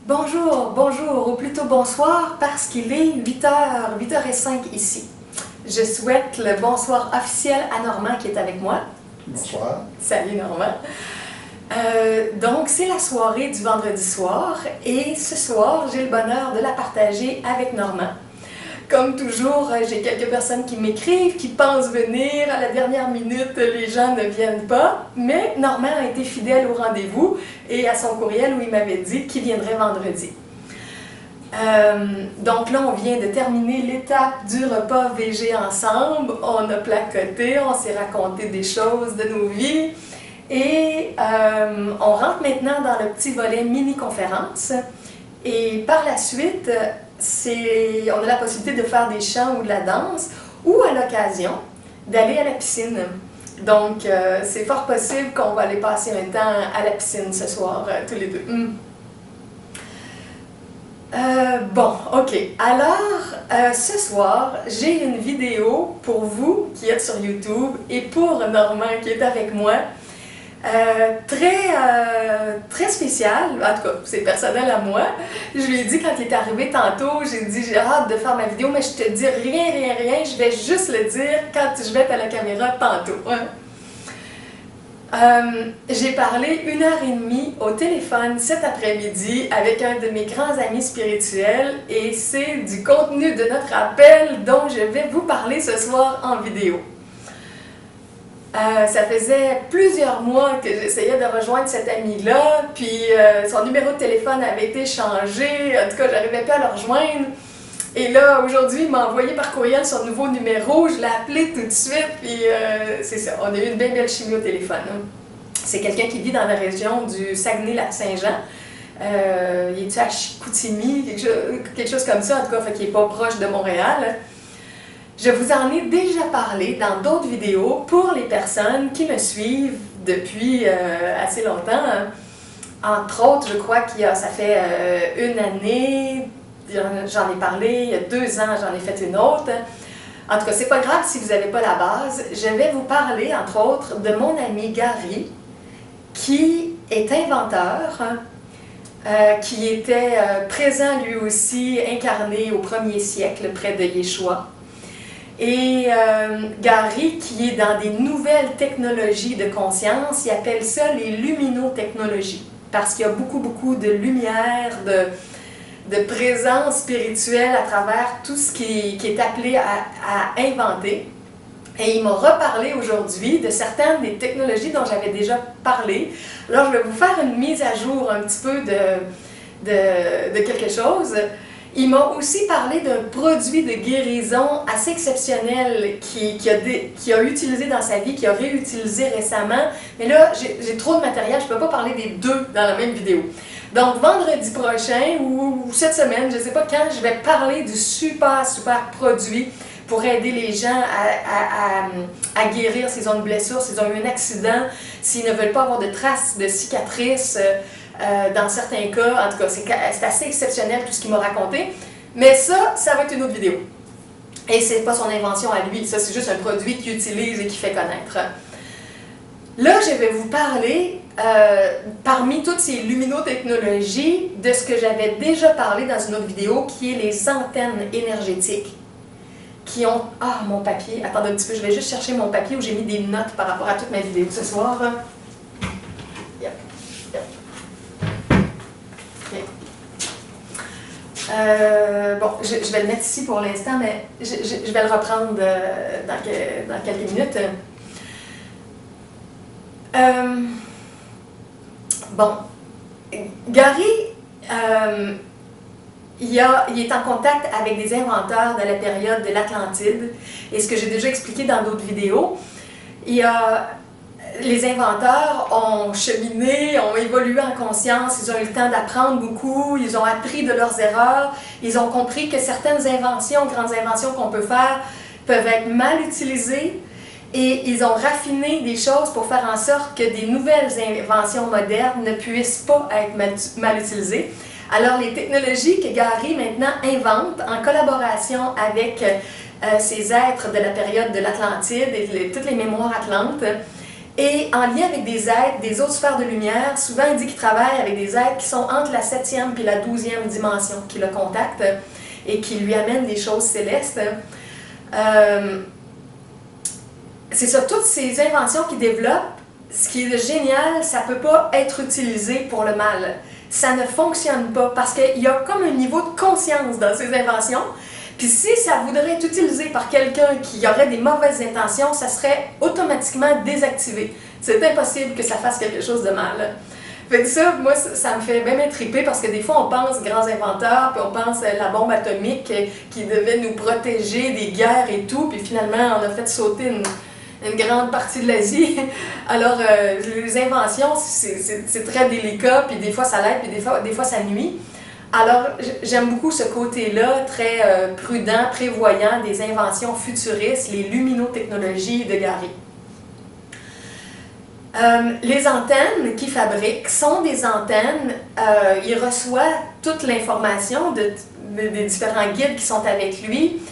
Bonjour, bonjour, ou plutôt bonsoir, parce qu'il est 8h05 ici. Je souhaite le bonsoir officiel à Normand qui est avec moi. Bonsoir. Salut Normand. Donc, c'est la soirée du vendredi soir et ce soir, j'ai le bonheur de la partager avec Normand. Comme toujours, j'ai quelques personnes qui m'écrivent, qui pensent venir. À la dernière minute, les gens ne viennent pas. Mais Normand a été fidèle au rendez-vous et à son courriel où il m'avait dit qu'il viendrait vendredi. Donc là, on vient de terminer l'étape du repas VG ensemble. On a placoté, on s'est raconté des choses de nos vies. Et on rentre maintenant dans le petit volet mini-conférence. Et par la suite, on a la possibilité de faire des chants ou de la danse, ou à l'occasion, d'aller à la piscine. Donc, c'est fort possible qu'on va aller passer un temps à la piscine ce soir, tous les deux. Bon, ok. Alors, ce soir, j'ai une vidéo pour vous qui êtes sur YouTube et pour Normand qui est avec moi. Très spécial, en tout cas c'est personnel à moi. Je lui ai dit quand il est arrivé tantôt, j'ai dit j'ai hâte de faire ma vidéo mais je te dis rien, je vais juste le dire quand je vais être à la caméra tantôt. J'ai parlé 1h30 au téléphone cet après-midi avec un de mes grands amis spirituels et c'est du contenu de notre appel dont je vais vous parler ce soir en vidéo. Ça faisait plusieurs mois que j'essayais de rejoindre cet ami-là, puis son numéro de téléphone avait été changé, en tout cas, j'arrivais pas à le rejoindre. Et là, aujourd'hui, il m'a envoyé par courriel son nouveau numéro, je l'ai appelé tout de suite, puis c'est ça, on a eu une bien belle chimie au téléphone. C'est quelqu'un qui vit dans la région du Saguenay-Lac-Saint-Jean. Il est à Chicoutimi, quelque chose comme ça, en tout cas, fait qu'il n'est pas proche de Montréal. Je vous en ai déjà parlé dans d'autres vidéos pour les personnes qui me suivent depuis assez longtemps. Entre autres, je crois ça fait une année, j'en ai parlé, il y a 2 ans, j'en ai fait une autre. En tout cas, c'est pas grave si vous n'avez pas la base. Je vais vous parler, entre autres, de mon ami Gary, qui est inventeur, qui était présent lui aussi, incarné au 1er siècle près de Yeshua. Et Gary, qui est dans des nouvelles technologies de conscience, il appelle ça les luminotechnologies, parce qu'il y a beaucoup de lumière, de présence spirituelle à travers tout ce qui est appelé à inventer. Et il m'a reparlé aujourd'hui de certaines des technologies dont j'avais déjà parlé. Alors, je vais vous faire une mise à jour un petit peu de quelque chose. Il m'a aussi parlé d'un produit de guérison assez exceptionnel qu'il a utilisé dans sa vie, qu'il a réutilisé récemment. Mais là, j'ai trop de matériel, je ne peux pas parler des deux dans la même vidéo. Donc, vendredi prochain ou cette semaine, je ne sais pas quand, je vais parler du super produit pour aider les gens à guérir s'ils ont une blessure, s'ils ont eu un accident, s'ils ne veulent pas avoir de traces de cicatrices. Dans certains cas, en tout cas, c'est assez exceptionnel tout ce qu'il m'a raconté. Mais ça va être une autre vidéo. Et c'est pas son invention à lui, ça c'est juste un produit qu'il utilise et qu'il fait connaître. Là, je vais vous parler, parmi toutes ces luminotechnologies, de ce que j'avais déjà parlé dans une autre vidéo, qui est les antennes énergétiques, qui ont... Ah, mon papier, attendez un petit peu, je vais juste chercher mon papier où j'ai mis des notes par rapport à toute ma vidéo ce soir. Bon, je vais le mettre ici pour l'instant, mais je vais le reprendre dans quelques minutes. Bon, Gary, il est en contact avec des inventeurs de la période de l'Atlantide, et ce que j'ai déjà expliqué dans d'autres vidéos, les inventeurs ont cheminé, ont évolué en conscience, ils ont eu le temps d'apprendre beaucoup, ils ont appris de leurs erreurs, ils ont compris que certaines inventions, grandes inventions qu'on peut faire, peuvent être mal utilisées et ils ont raffiné des choses pour faire en sorte que des nouvelles inventions modernes ne puissent pas être mal utilisées. Alors les technologies que Gary maintenant invente en collaboration avec ces êtres de la période de l'Atlantide et toutes les mémoires atlantes, Et en lien avec des êtres des autres sphères de lumière, souvent il dit qu'il travaille avec des êtres qui sont entre la 7e et la 12e dimension, qui le contactent et qui lui amènent des choses célestes. C'est ça, toutes ces inventions qu'il développe, ce qui est génial, ça ne peut pas être utilisé pour le mal. Ça ne fonctionne pas parce qu'il y a comme un niveau de conscience dans ces inventions. Puis si ça voudrait être utilisé par quelqu'un qui aurait des mauvaises intentions, ça serait automatiquement désactivé. C'est impossible que ça fasse quelque chose de mal. Fait que ça, moi, ça me fait bien triper parce que des fois, on pense grands inventeurs, puis on pense à la bombe atomique qui devait nous protéger des guerres et tout, puis finalement, on a fait sauter une grande partie de l'Asie. Alors, les inventions, c'est très délicat, puis des fois ça l'aide, puis des fois ça nuit. Alors, j'aime beaucoup ce côté-là, très prudent, prévoyant des inventions futuristes, les luminotechnologies de Gary. Les antennes qu'il fabrique sont des antennes, il reçoit toute l'information des différents guides qui sont avec lui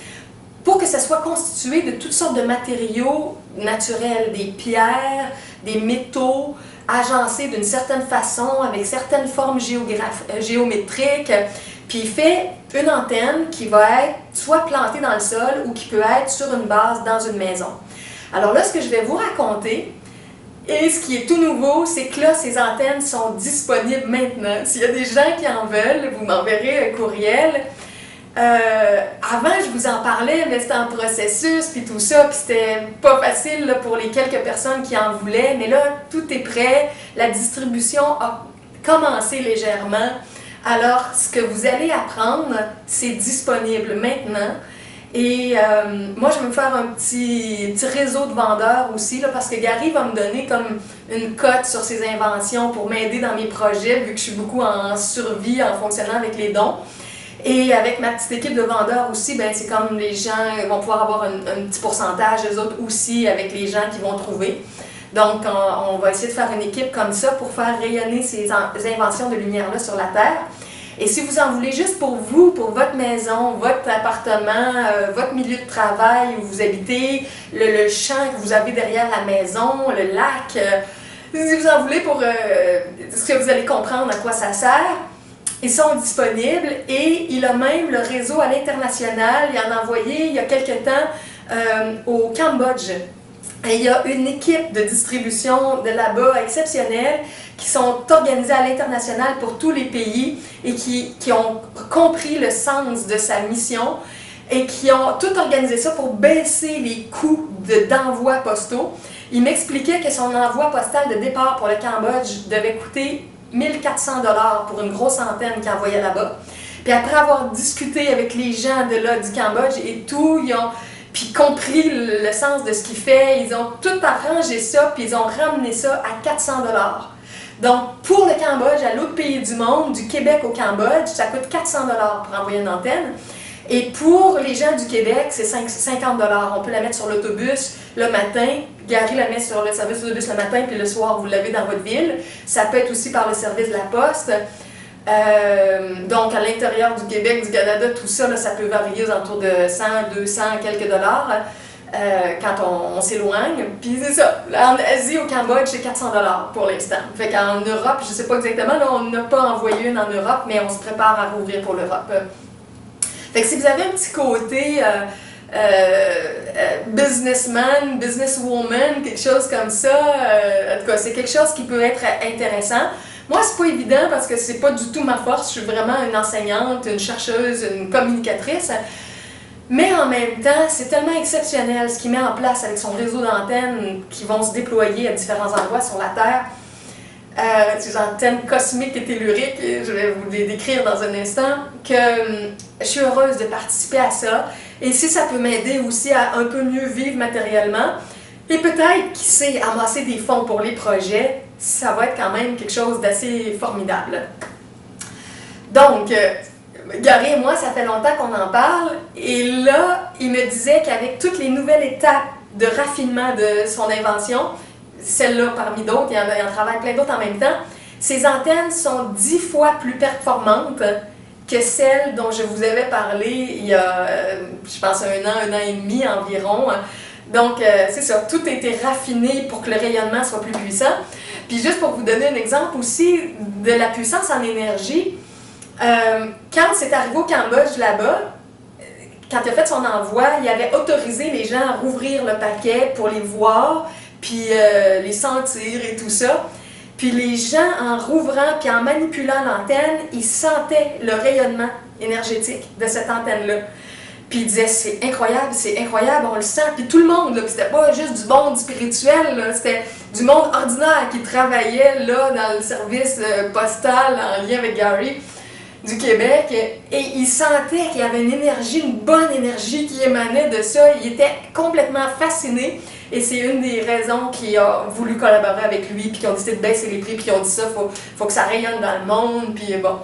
pour que ça soit constitué de toutes sortes de matériaux naturels, des pierres, des métaux, agencés d'une certaine façon, avec certaines formes géométriques. Puis il fait une antenne qui va être soit plantée dans le sol ou qui peut être sur une base dans une maison. Alors là, ce que je vais vous raconter, et ce qui est tout nouveau, c'est que là, ces antennes sont disponibles maintenant. S'il y a des gens qui en veulent, vous m'enverrez un courriel. Avant, je vous en parlais, mais c'était en processus, puis tout ça, puis c'était pas facile là, pour les quelques personnes qui en voulaient, mais là, tout est prêt, la distribution a commencé légèrement, alors ce que vous allez apprendre, c'est disponible maintenant, et moi, je vais me faire un petit réseau de vendeurs aussi, là, parce que Gary va me donner comme une cote sur ses inventions pour m'aider dans mes projets, vu que je suis beaucoup en survie en fonctionnant avec les dons. Et avec ma petite équipe de vendeurs aussi, ben c'est comme les gens vont pouvoir avoir un petit pourcentage, eux autres aussi, avec les gens qui vont trouver. Donc, on va essayer de faire une équipe comme ça pour faire rayonner ces inventions de lumière-là sur la Terre. Et si vous en voulez juste pour vous, pour votre maison, votre appartement, votre milieu de travail où vous habitez, le champ que vous avez derrière la maison, le lac, si vous en voulez pour ce que vous allez comprendre à quoi ça sert, ils sont disponibles et il a même le réseau à l'international. Il en a envoyé il y a quelque temps au Cambodge. Et il y a une équipe de distribution de là-bas exceptionnelle qui sont organisées à l'international pour tous les pays et qui ont compris le sens de sa mission et qui ont tout organisé ça pour baisser les coûts d'envoi postaux. Il m'expliquait que son envoi postal de départ pour le Cambodge devait coûter 1 400 $ pour une grosse antenne qu'il envoyait là-bas. Puis après avoir discuté avec les gens de là, du Cambodge et tout, ils ont puis compris le sens de ce qu'il fait, ils ont tout arrangé ça, puis ils ont ramené ça à 400 $. Donc, pour le Cambodge, à l'autre pays du monde, du Québec au Cambodge, ça coûte 400 $ pour envoyer une antenne. Et pour les gens du Québec, c'est 50 $. On peut la mettre sur l'autobus le matin. Gary la met sur le service d'autobus le matin, puis le soir, vous l'avez dans votre ville. Ça peut être aussi par le service de la Poste. Donc, à l'intérieur du Québec, du Canada, tout ça, là, ça peut varier aux alentours de 100, 200, quelques dollars quand on s'éloigne. Puis c'est ça, en Asie, au Cambodge, c'est 400 $ pour l'instant. Fait qu'en Europe, je ne sais pas exactement, là, on n'a pas envoyé une en Europe, mais on se prépare à rouvrir pour l'Europe. Fait que si vous avez un petit côté businessman, businesswoman, quelque chose comme ça, en tout cas, c'est quelque chose qui peut être intéressant. Moi, c'est pas évident parce que c'est pas du tout ma force. Je suis vraiment une enseignante, une chercheuse, une communicatrice. Mais en même temps, c'est tellement exceptionnel ce qu'il met en place avec son réseau d'antennes qui vont se déployer à différents endroits sur la Terre. Ces antennes cosmiques et telluriques, je vais vous les décrire dans un instant, que je suis heureuse de participer à ça. Et si ça peut m'aider aussi à un peu mieux vivre matériellement, et peut-être, qui sait, amasser des fonds pour les projets, ça va être quand même quelque chose d'assez formidable. Donc, Gary et moi, ça fait longtemps qu'on en parle, et là, il me disait qu'avec toutes les nouvelles étapes de raffinement de son invention, celle-là parmi d'autres, il en travaille plein d'autres en même temps, ces antennes sont 10 fois plus performantes que celles dont je vous avais parlé il y a, je pense, un an et demi environ. Donc, c'est ça, tout a été raffiné pour que le rayonnement soit plus puissant. Puis juste pour vous donner un exemple aussi de la puissance en énergie, quand c'est arrivé au Cambodge là-bas, quand il a fait son envoi, il avait autorisé les gens à rouvrir le paquet pour les voir, puis les sentir et tout ça. Puis les gens, en rouvrant puis en manipulant l'antenne, ils sentaient le rayonnement énergétique de cette antenne-là. Puis ils disaient, c'est incroyable, on le sent. Puis tout le monde, là, puis c'était pas juste du monde spirituel, là, c'était du monde ordinaire qui travaillait là dans le service postal en lien avec Gary du Québec, et il sentait qu'il y avait une énergie, une bonne énergie qui émanait de ça. Il était complètement fasciné, et c'est une des raisons qu'il a voulu collaborer avec lui, puis qu'ils ont décidé de baisser les prix, puis qu'ils ont dit ça, faut que ça rayonne dans le monde, puis bon.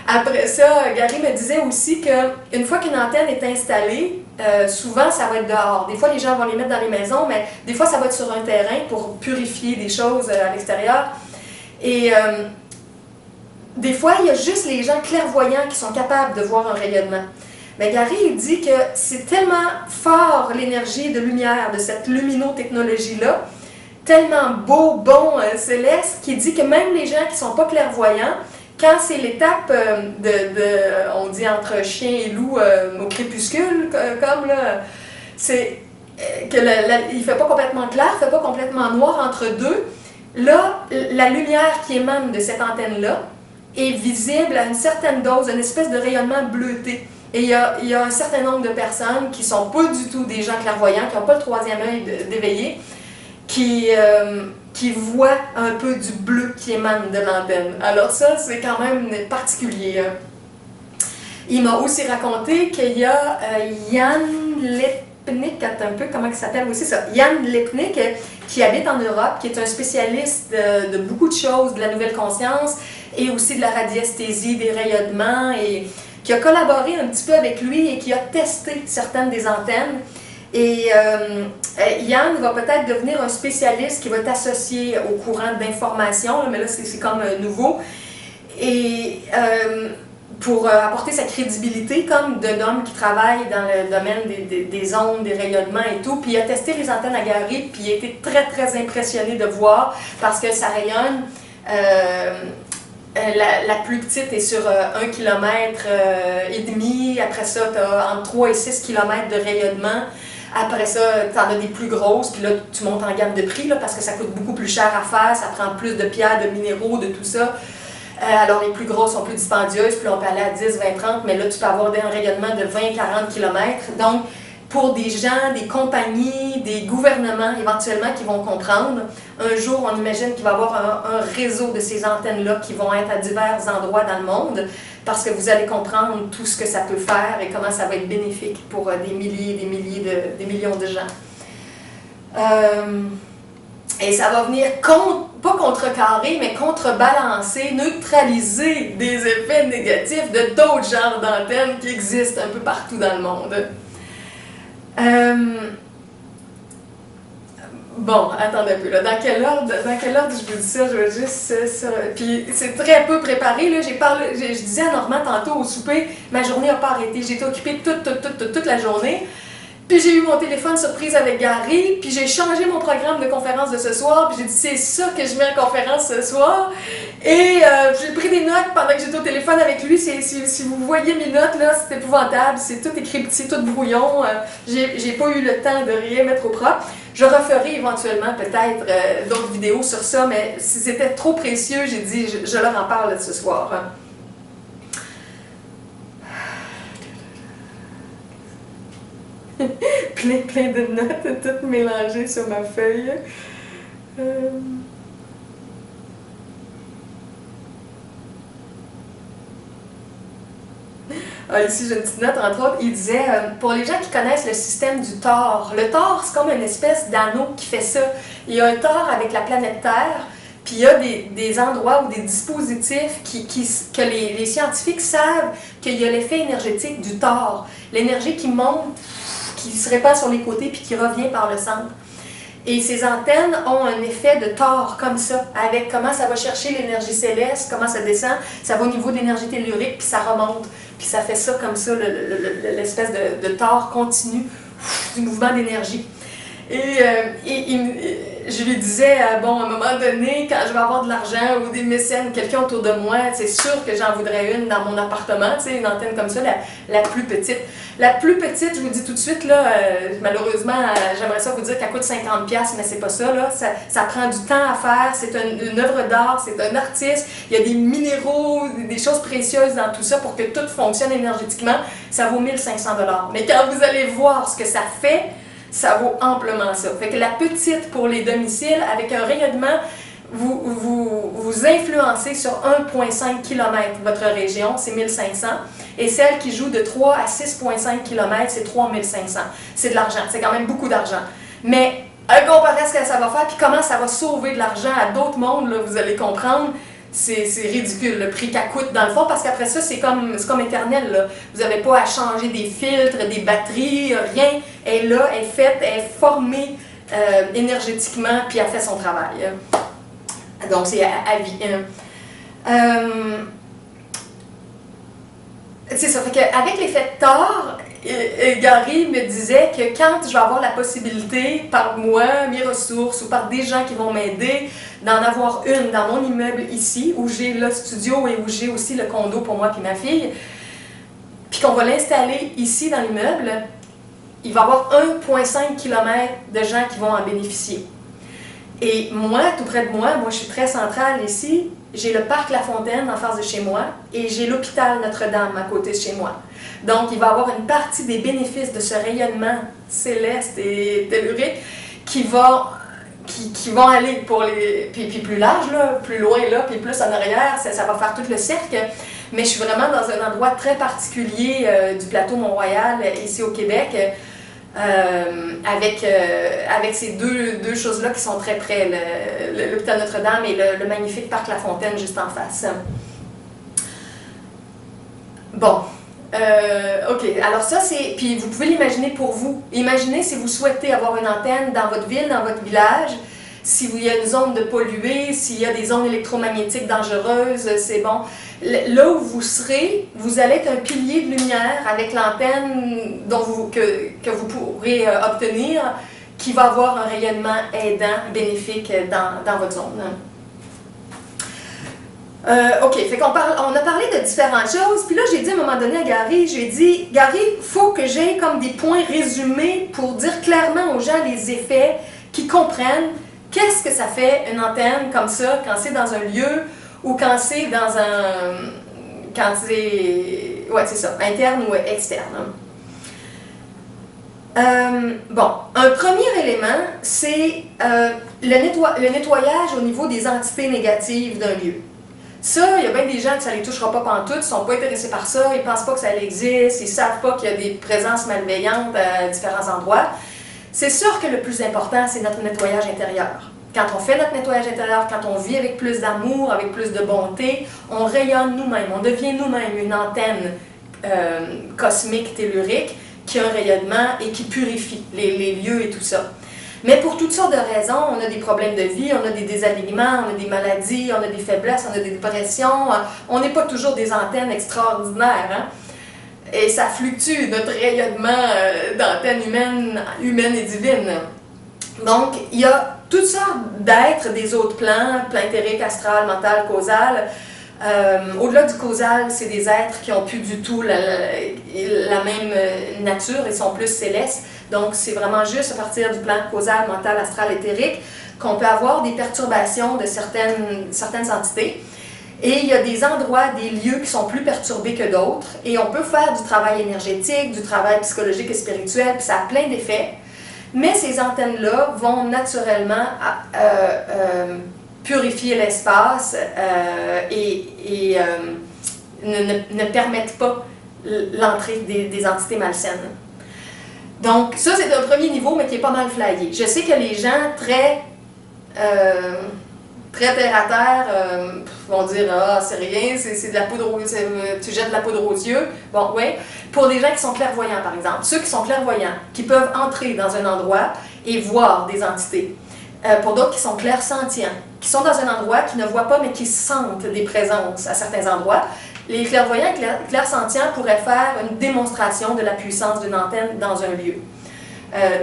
Après ça, Gary me disait aussi qu'une fois qu'une antenne est installée, souvent ça va être dehors. Des fois, les gens vont les mettre dans les maisons, mais des fois, ça va être sur un terrain pour purifier des choses à l'extérieur. Et des fois, il y a juste les gens clairvoyants qui sont capables de voir un rayonnement. Mais Gary, il dit que c'est tellement fort l'énergie de lumière de cette luminotechnologie-là, tellement beau, bon, céleste, qu'il dit que même les gens qui ne sont pas clairvoyants, quand c'est l'étape on dit entre chien et loup au crépuscule, comme là, c'est que il ne fait pas complètement clair, il ne fait pas complètement noir entre deux, là, la lumière qui émane de cette antenne-là est visible à une certaine dose, une espèce de rayonnement bleuté. Et il y a un certain nombre de personnes qui ne sont pas du tout des gens clairvoyants, qui n'ont pas le troisième œil d'éveillé, qui voient un peu du bleu qui émane de l'antenne. Alors ça, c'est quand même particulier. Il m'a aussi raconté qu'il y a Jan Lepnik, un peu comment il s'appelle aussi ça, Jan Lepnik, qui habite en Europe, qui est un spécialiste de beaucoup de choses, de la nouvelle conscience et aussi de la radiesthésie, des rayonnements, et qui a collaboré un petit peu avec lui et qui a testé certaines des antennes. Et Yann va peut-être devenir un spécialiste qui va être associé au courant d'information, mais là c'est comme nouveau. Et pour apporter sa crédibilité comme d'un homme qui travaille dans le domaine des ondes, des rayonnements et tout. Puis il a testé les antennes à Gary, puis il a été très très impressionné de voir parce que ça rayonne. La plus petite est sur 1 km et demi. Après ça, tu as entre 3 et 6 km de rayonnement. Après ça, tu en as des plus grosses, puis là, tu montes en gamme de prix là, parce que ça coûte beaucoup plus cher à faire, ça prend plus de pierres, de minéraux, de tout ça. Alors, les plus grosses sont plus dispendieuses, puis on peut aller à 10, 20, 30, mais là, tu peux avoir un rayonnement de 20, 40 km. Donc, pour des gens, des compagnies, des gouvernements éventuellement qui vont comprendre, un jour, on imagine qu'il va y avoir un réseau de ces antennes-là qui vont être à divers endroits dans le monde, parce que vous allez comprendre tout ce que ça peut faire et comment ça va être bénéfique pour des millions de gens. Et ça va venir pas contrecarrer, mais contrebalancer, neutraliser des effets négatifs de d'autres genres d'antennes qui existent un peu partout dans le monde. Bon, attendez un peu, là. Dans quel ordre je vous dis ça? Je veux juste puis c'est très peu préparé, là. Je disais à Normand tantôt au souper, ma journée n'a pas arrêté. J'ai été occupée toute la journée. Puis j'ai eu mon téléphone surprise avec Gary, puis j'ai changé mon programme de conférence de ce soir, puis j'ai dit c'est ça que je mets en conférence ce soir. Et j'ai pris des notes pendant que j'étais au téléphone avec lui. Si vous voyez mes notes, là, c'est épouvantable, c'est tout écrit petit, tout brouillon. J'ai pas eu le temps de rien mettre au propre. Je referai éventuellement peut-être d'autres vidéos sur ça, mais si c'était trop précieux, j'ai dit je leur en parle ce soir. plein de notes, toutes mélangées sur ma feuille. Ici, j'ai une petite note, entre autres, il disait, pour les gens qui connaissent le système du Thor, le Thor, c'est comme une espèce d'anneau qui fait ça. Il y a un Thor avec la planète Terre, puis il y a des endroits ou des dispositifs que les scientifiques savent qu'il y a l'effet énergétique du Thor. L'énergie qui monte, qui se répand sur les côtés puis qui revient par le centre. Et ces antennes ont un effet de Thor comme ça, avec comment ça va chercher l'énergie céleste, comment ça descend, ça va au niveau de l'énergie tellurique puis ça remonte. Puis ça fait ça comme ça, l'espèce de Thor continu du mouvement d'énergie. Je lui disais, bon, à un moment donné, quand je vais avoir de l'argent ou des mécènes, quelqu'un autour de moi, c'est sûr que j'en voudrais une dans mon appartement, tu sais, une antenne comme ça, la plus petite. La plus petite, je vous dis tout de suite, là, malheureusement, j'aimerais ça vous dire qu'elle coûte 50$, mais c'est pas ça, là. Ça prend du temps à faire, c'est une œuvre d'art, c'est un artiste, il y a des minéraux, des choses précieuses dans tout ça pour que tout fonctionne énergétiquement. Ça vaut 1500$. Mais quand vous allez voir ce que ça fait, ça vaut amplement ça. Fait que la petite pour les domiciles, avec un rayonnement, vous influencez sur 1,5 km votre région, c'est 1500. Et celle qui joue de 3 à 6,5 km, c'est 3500. C'est de l'argent, c'est quand même beaucoup d'argent. Mais comparé à ce que ça va faire, puis comment ça va sauver de l'argent à d'autres mondes, là, vous allez comprendre, c'est ridicule le prix qu'elle coûte dans le fond, parce qu'après ça, c'est comme éternel, là. Vous n'avez pas à changer des filtres, des batteries, rien. Elle est là, elle est faite, elle est formée énergétiquement, puis elle fait son travail. Donc, c'est à vie. C'est ça, fait qu'avec l'effet de Thor, Gary me disait que quand je vais avoir la possibilité, par moi, mes ressources, ou par des gens qui vont m'aider, d'en avoir une dans mon immeuble ici, où j'ai le studio et où j'ai aussi le condo pour moi et ma fille, puis qu'on va l'installer ici dans l'immeuble, il va y avoir 1,5 km de gens qui vont en bénéficier. Et moi, tout près de moi, je suis très centrale ici, j'ai le parc La Fontaine en face de chez moi et j'ai l'hôpital Notre-Dame à côté de chez moi. Donc, il va y avoir une partie des bénéfices de ce rayonnement céleste et tellurique qui vont aller pour les... Puis plus large, là, plus loin, là, puis plus en arrière, ça va faire tout le cercle. Mais je suis vraiment dans un endroit très particulier du plateau Mont-Royal, ici au Québec, avec ces deux choses-là qui sont très près, l'hôpital Notre-Dame et le magnifique parc La Fontaine juste en face. Bon, ok, alors ça c'est, puis vous pouvez l'imaginer pour vous. Imaginez si vous souhaitez avoir une antenne dans votre ville, dans votre village, s'il y a une zone de polluée, s'il y a des ondes électromagnétiques dangereuses, c'est bon. Là où vous serez, vous allez être un pilier de lumière avec l'antenne que vous pourrez obtenir, qui va avoir un rayonnement aidant, bénéfique dans votre zone. Ok, fait qu'on a parlé de différentes choses, puis là j'ai dit à un moment donné à Gary, Gary, il faut que j'aie comme des points résumés pour dire clairement aux gens les effets, qu'ils comprennent qu'est-ce que ça fait une antenne comme ça quand c'est dans un lieu ou quand c'est dans ouais, c'est ça, interne ou externe. Bon, un premier élément, c'est le nettoyage au niveau des entités négatives d'un lieu. Ça, il y a bien des gens que ça ne les touchera pas pantoute, ils ne sont pas intéressés par ça, ils ne pensent pas que ça existe, ils ne savent pas qu'il y a des présences malveillantes à différents endroits. C'est sûr que le plus important, c'est notre nettoyage intérieur. Quand on fait notre nettoyage intérieur, quand on vit avec plus d'amour, avec plus de bonté, on rayonne nous-mêmes, on devient nous-mêmes une antenne cosmique, tellurique, qui a un rayonnement et qui purifie les lieux et tout ça. Mais pour toutes sortes de raisons, on a des problèmes de vie, on a des désalignements, on a des maladies, on a des faiblesses, on a des dépressions, on n'est pas toujours des antennes extraordinaires, hein? Et ça fluctue, notre rayonnement d'antenne humaine et divine. Donc, il y a toutes sortes d'êtres des autres plans, plan éthérique, astral, mental, causal. Au-delà du causal, c'est des êtres qui n'ont plus du tout la même nature, ils sont plus célestes. Donc, c'est vraiment juste à partir du plan causal, mental, astral, éthérique qu'on peut avoir des perturbations de certaines entités. Et il y a des endroits, des lieux qui sont plus perturbés que d'autres. Et on peut faire du travail énergétique, du travail psychologique et spirituel, puis ça a plein d'effets. Mais ces antennes-là vont naturellement purifier l'espace et ne permettent pas l'entrée des entités malsaines. Donc, ça, c'est un premier niveau, mais qui est pas mal flyé. Je sais que les gens très terre à terre vont dire « Ah, c'est rien, c'est de la poudre aux yeux, tu jettes de la poudre aux yeux. » Bon, oui. Pour des gens qui sont clairvoyants, par exemple, ceux qui sont clairvoyants, qui peuvent entrer dans un endroit et voir des entités. Pour d'autres qui sont clairsentients, qui sont dans un endroit, qui ne voient pas, mais qui sentent des présences à certains endroits. Les clairvoyants et clairsentients pourraient faire une démonstration de la puissance d'une antenne dans un lieu.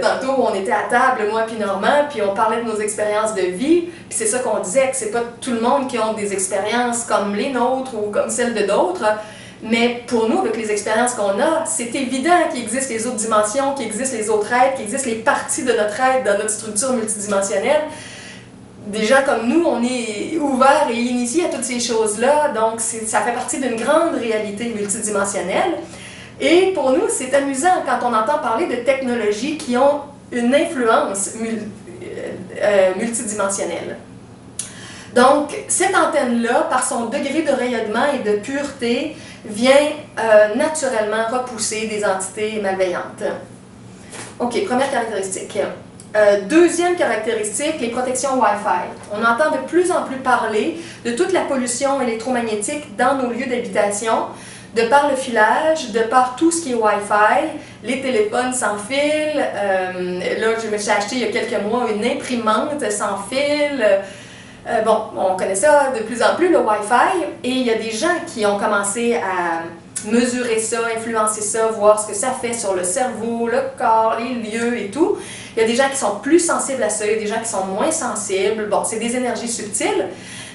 Tantôt, on était à table, moi puis Normand, puis on parlait de nos expériences de vie, puis c'est ça qu'on disait, que c'est pas tout le monde qui a des expériences comme les nôtres ou comme celles de d'autres, mais pour nous, avec les expériences qu'on a, c'est évident qu'il existe les autres dimensions, qu'il existe les autres êtres, qu'il existe les parties de notre être dans notre structure multidimensionnelle. Des gens comme nous, on est ouverts et initiés à toutes ces choses-là, donc ça fait partie d'une grande réalité multidimensionnelle. Et pour nous, c'est amusant quand on entend parler de technologies qui ont une influence multidimensionnelle. Donc, cette antenne-là, par son degré de rayonnement et de pureté, vient naturellement repousser des entités malveillantes. OK, première caractéristique. Deuxième caractéristique, les protections Wi-Fi. On entend de plus en plus parler de toute la pollution électromagnétique dans nos lieux d'habitation, de par le filage, de par tout ce qui est Wi-Fi, les téléphones sans fil. Là, je me suis acheté il y a quelques mois une imprimante sans fil. Bon, on connaît ça de plus en plus, le Wi-Fi, et il y a des gens qui ont commencé à mesurer ça, influencer ça, voir ce que ça fait sur le cerveau, le corps, les lieux et tout. Il y a des gens qui sont plus sensibles à ça, il y a des gens qui sont moins sensibles. Bon, c'est des énergies subtiles,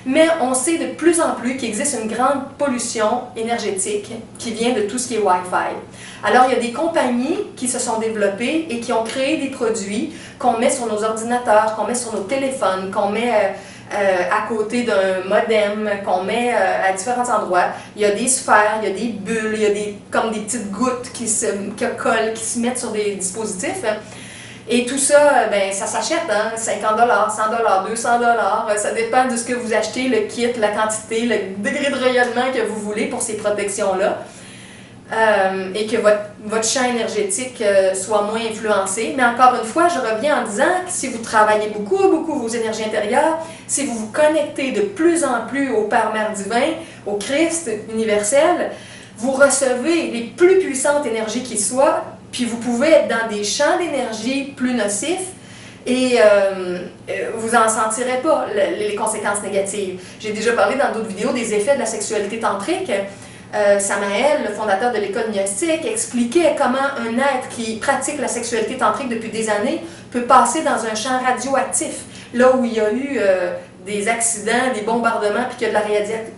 mais on sait de plus en plus qu'il existe une grande pollution énergétique qui vient de tout ce qui est Wi-Fi. Alors, il y a des compagnies qui se sont développées et qui ont créé des produits qu'on met sur nos ordinateurs, qu'on met sur nos téléphones, qu'on met à côté d'un modem, qu'on met à différents endroits. Il y a des sphères, il y a des bulles, il y a comme des petites gouttes qui collent, qui se mettent sur des dispositifs. Et tout ça, ben, ça s'achète, hein, 50 $, 100 $, 200 $. Ça dépend de ce que vous achetez, le kit, la quantité, le degré de rayonnement que vous voulez pour ces protections-là. Et que votre champ énergétique soit moins influencé. Mais encore une fois, je reviens en disant que si vous travaillez beaucoup vos énergies intérieures, si vous vous connectez de plus en plus au Père Mère Divin, au Christ universel, vous recevez les plus puissantes énergies qui soient, puis vous pouvez être dans des champs d'énergie plus nocifs et vous n'en sentirez pas les conséquences négatives. J'ai déjà parlé dans d'autres vidéos des effets de la sexualité tantrique. Samael, le fondateur de l'école gnostique, expliquait comment un être qui pratique la sexualité tantrique depuis des années peut passer dans un champ radioactif, là où il y a eu des accidents, des bombardements, puis qu'il y a de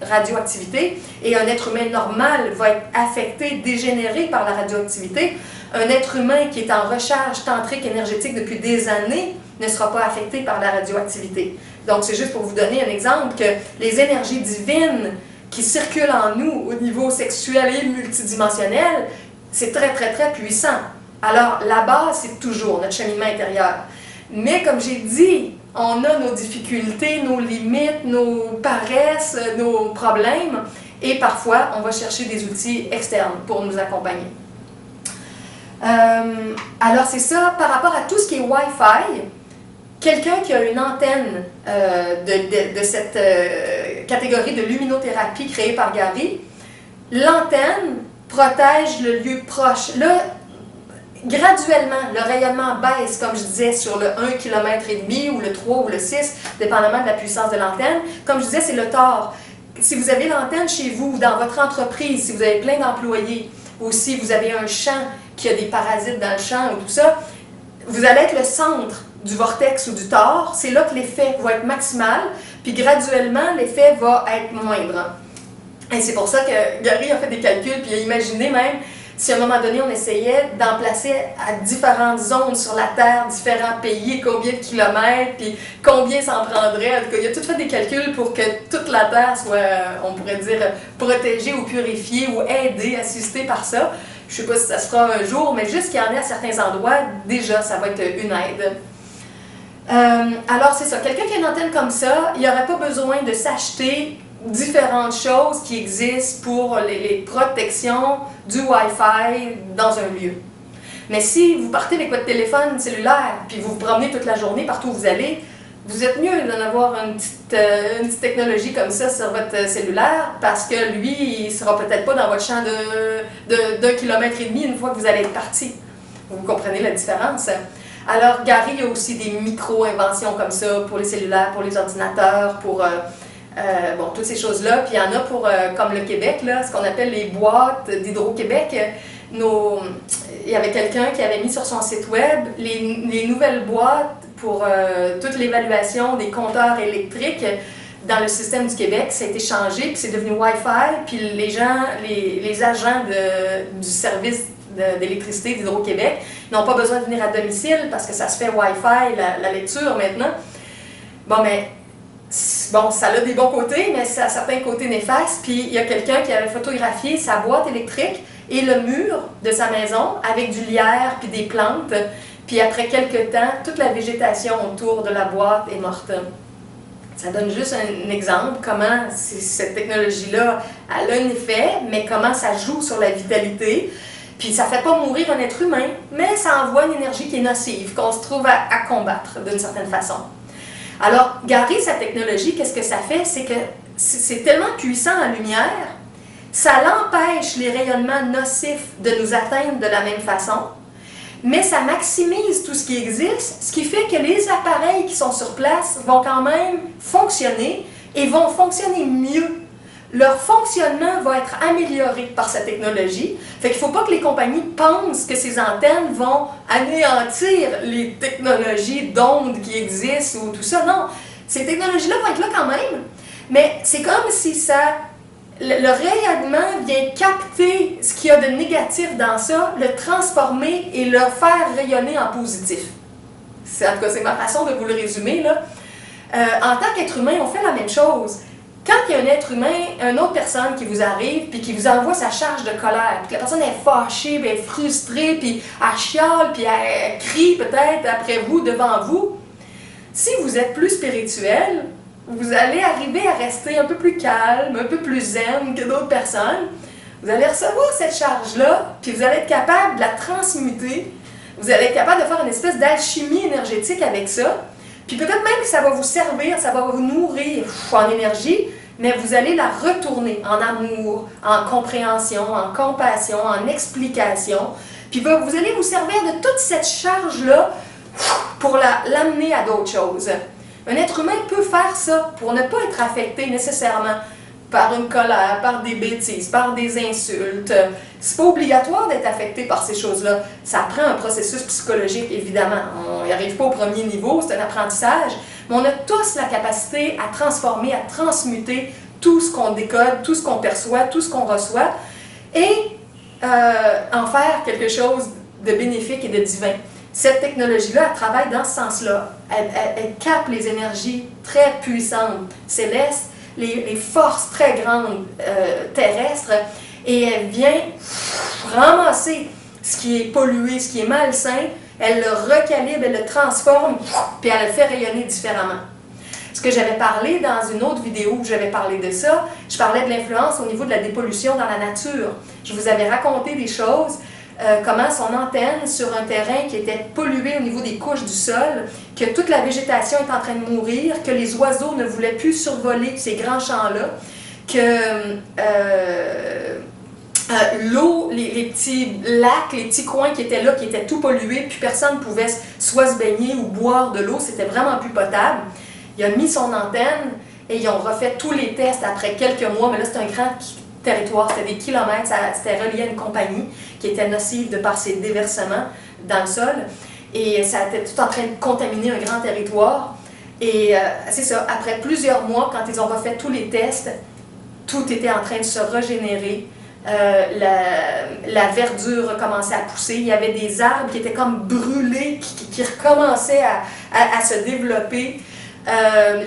la radioactivité, et un être humain normal va être affecté, dégénéré par la radioactivité. Un être humain qui est en recharge tantrique énergétique depuis des années ne sera pas affecté par la radioactivité. Donc c'est juste pour vous donner un exemple que les énergies divines qui circulent en nous au niveau sexuel et multidimensionnel, c'est très puissant. Alors, la base, c'est toujours notre cheminement intérieur. Mais comme j'ai dit, on a nos difficultés, nos limites, nos paresses, nos problèmes, et parfois, on va chercher des outils externes pour nous accompagner. Alors, c'est ça, par rapport à tout ce qui est Wi-Fi, quelqu'un qui a une antenne de cette catégorie de luminothérapie créée par Gary, l'antenne protège le lieu proche. Là, graduellement, le rayonnement baisse, comme je disais, sur le 1,5 km ou le 3 ou le 6, dépendamment de la puissance de l'antenne. Comme je disais, c'est le tort. Si vous avez l'antenne chez vous, dans votre entreprise, si vous avez plein d'employés, ou si vous avez un champ qui a des parasites dans le champ ou tout ça, vous allez être le centre du vortex ou du tort. C'est là que l'effet va être maximal, puis graduellement, l'effet va être moindre. Et c'est pour ça que Gary a fait des calculs, puis il a imaginé même si à un moment donné on essayait d'en placer à différentes zones sur la Terre, différents pays, combien de kilomètres, puis combien ça en prendrait. En tout cas, il a tout fait des calculs pour que toute la Terre soit, on pourrait dire, protégée ou purifiée ou aidée, assistée par ça. Je ne sais pas si ça se fera un jour, mais juste qu'il y en ait à certains endroits, déjà, ça va être une aide. Alors, c'est ça. Quelqu'un qui a une antenne comme ça, il n'y aurait pas besoin de s'acheter différentes choses qui existent pour les protections du Wi-Fi dans un lieu. Mais si vous partez avec votre téléphone cellulaire, puis vous vous promenez toute la journée partout où vous allez, vous êtes mieux d'en avoir une petite technologie comme ça sur votre cellulaire, parce que lui, il ne sera peut-être pas dans votre champ d'1,5 km une fois que vous allez être parti. Vous comprenez la différence? Alors, Gary, il y a aussi des micro-inventions comme ça pour les cellulaires, pour les ordinateurs, pour bon, toutes ces choses-là. Puis il y en a pour, comme le Québec, là, ce qu'on appelle les boîtes d'Hydro-Québec. il y avait quelqu'un qui avait mis sur son site web les nouvelles boîtes pour toute l'évaluation des compteurs électriques dans le système du Québec. Ça a été changé, puis c'est devenu Wi-Fi, puis les agents du service d'électricité d'Hydro-Québec n'ont pas besoin de venir à domicile parce que ça se fait Wi-Fi, la lecture maintenant. Bon, mais bon, ça a des bons côtés, mais ça a certains côtés néfastes. Puis il y a quelqu'un qui avait photographié sa boîte électrique et le mur de sa maison avec du lierre puis des plantes. Puis après quelques temps, toute la végétation autour de la boîte est morte. Ça donne juste un exemple, comment cette technologie-là a un effet, mais comment ça joue sur la vitalité. Puis ça ne fait pas mourir un être humain, mais ça envoie une énergie qui est nocive, qu'on se trouve à combattre d'une certaine façon. Alors, garer sa technologie, qu'est-ce que ça fait? C'est que c'est tellement puissant en lumière, ça l'empêche les rayonnements nocifs de nous atteindre de la même façon, mais ça maximise tout ce qui existe, ce qui fait que les appareils qui sont sur place vont quand même fonctionner et vont fonctionner mieux. Leur fonctionnement va être amélioré par cette technologie. Fait qu'il ne faut pas que les compagnies pensent que ces antennes vont anéantir les technologies d'ondes qui existent ou tout ça. Non, ces technologies-là vont être là quand même, mais c'est comme si le rayonnement vient capter ce qu'il y a de négatif dans ça, le transformer et le faire rayonner en positif. En tout cas, c'est ma façon de vous le résumer, là. En tant qu'être humain, on fait la même chose. Quand il y a un être humain, une autre personne qui vous arrive puis qui vous envoie sa charge de colère, puis que la personne est fâchée, puis elle est frustrée, puis elle chiale, puis elle crie peut-être après vous, devant vous, si vous êtes plus spirituel, vous allez arriver à rester un peu plus calme, un peu plus zen que d'autres personnes. Vous allez recevoir cette charge-là, puis vous allez être capable de la transmuter. Vous allez être capable de faire une espèce d'alchimie énergétique avec ça. Puis peut-être même que ça va vous servir, ça va vous nourrir en énergie, mais vous allez la retourner en amour, en compréhension, en compassion, en explication. Puis vous allez vous servir de toute cette charge-là pour l'amener à d'autres choses. Un être humain peut faire ça pour ne pas être affecté nécessairement par une colère, par des bêtises, par des insultes. C'est pas obligatoire d'être affecté par ces choses-là. Ça prend un processus psychologique, évidemment. On n'y arrive pas au premier niveau, c'est un apprentissage, mais on a tous la capacité à transformer, à transmuter tout ce qu'on décode, tout ce qu'on perçoit, tout ce qu'on reçoit, et en faire quelque chose de bénéfique et de divin. Cette technologie-là, elle travaille dans ce sens-là. Elle capte les énergies très puissantes, célestes, les forces très grandes terrestres, et elle vient ramasser ce qui est pollué, ce qui est malsain, elle le recalibre, elle le transforme, puis elle le fait rayonner différemment. Ce que j'avais parlé dans une autre vidéo où j'avais parlé de ça, je parlais de l'influence au niveau de la dépollution dans la nature. Je vous avais raconté des choses, comment son antenne sur un terrain qui était pollué au niveau des couches du sol, que toute la végétation est en train de mourir, que les oiseaux ne voulaient plus survoler ces grands champs-là, que l'eau, les petits lacs, les petits coins qui étaient là, qui étaient tout pollués, puis personne ne pouvait soit se baigner ou boire de l'eau, c'était vraiment plus potable. Il a mis son antenne et ils ont refait tous les tests après quelques mois, mais là c'est un grand territoire, c'était des kilomètres, c'était relié à une compagnie qui était nocive de par ses déversements dans le sol, et ça était tout en train de contaminer un grand territoire. Et c'est ça, après plusieurs mois, quand ils ont refait tous les tests, tout était en train de se régénérer. La verdure recommençait à pousser, il y avait des arbres qui étaient comme brûlés, qui recommençaient à se développer.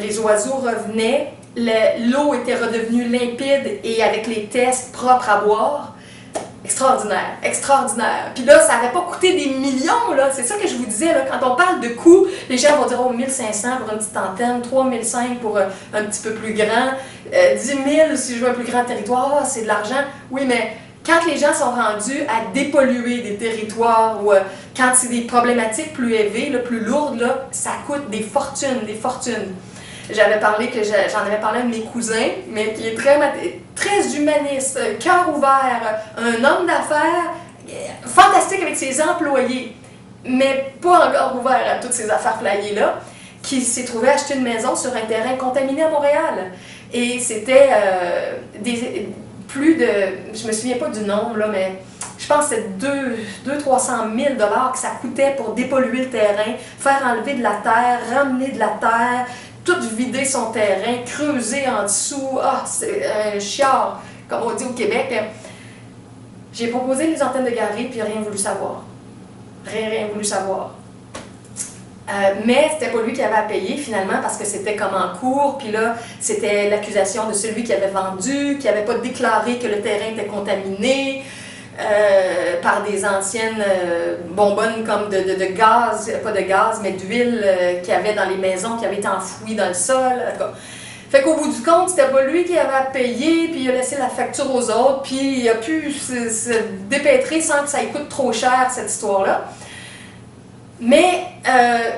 Les oiseaux revenaient, l'eau était redevenue limpide et avec les tests propres à boire. Extraordinaire, extraordinaire. Puis là, ça n'avait pas coûté des millions, là. C'est ça que je vous disais, là. Quand on parle de coûts, les gens vont dire, oh, 1500 pour une petite antenne, 3005 pour un petit peu plus grand, 10 000 si je veux un plus grand territoire, oh, c'est de l'argent. Oui, mais quand les gens sont rendus à dépolluer des territoires ou quand c'est des problématiques plus élevées, là, plus lourdes, là, ça coûte des fortunes, des fortunes. J'avais parlé j'en avais parlé à un de mes cousins, mais qui est très humaniste, cœur ouvert, un homme d'affaires fantastique avec ses employés, mais pas encore ouvert à toutes ces affaires flyées-là, qui s'est trouvé acheter une maison sur un terrain contaminé à Montréal. Et c'était je me souviens pas du nombre, là, mais je pense que c'est 200 000 $ que ça coûtait pour dépolluer le terrain, faire enlever de la terre, ramener de la terre, tout vider son terrain, creuser en dessous. Ah, c'est un chiard, comme on dit au Québec. J'ai proposé les antennes de Gary, puis il n'a rien voulu savoir. Rien voulu savoir. Mais c'était pas lui qui avait à payer finalement parce que c'était comme en cours, puis là c'était l'accusation de celui qui avait vendu, qui n'avait pas déclaré que le terrain était contaminé par des anciennes bonbonnes comme de gaz, pas de gaz mais d'huile qu'il y avait dans les maisons, qui avaient été enfouies dans le sol. Fait qu'au bout du compte, c'était pas lui qui avait à payer, puis il a laissé la facture aux autres, puis il a pu se dépêtrer sans que ça lui coûte trop cher cette histoire-là. Mais,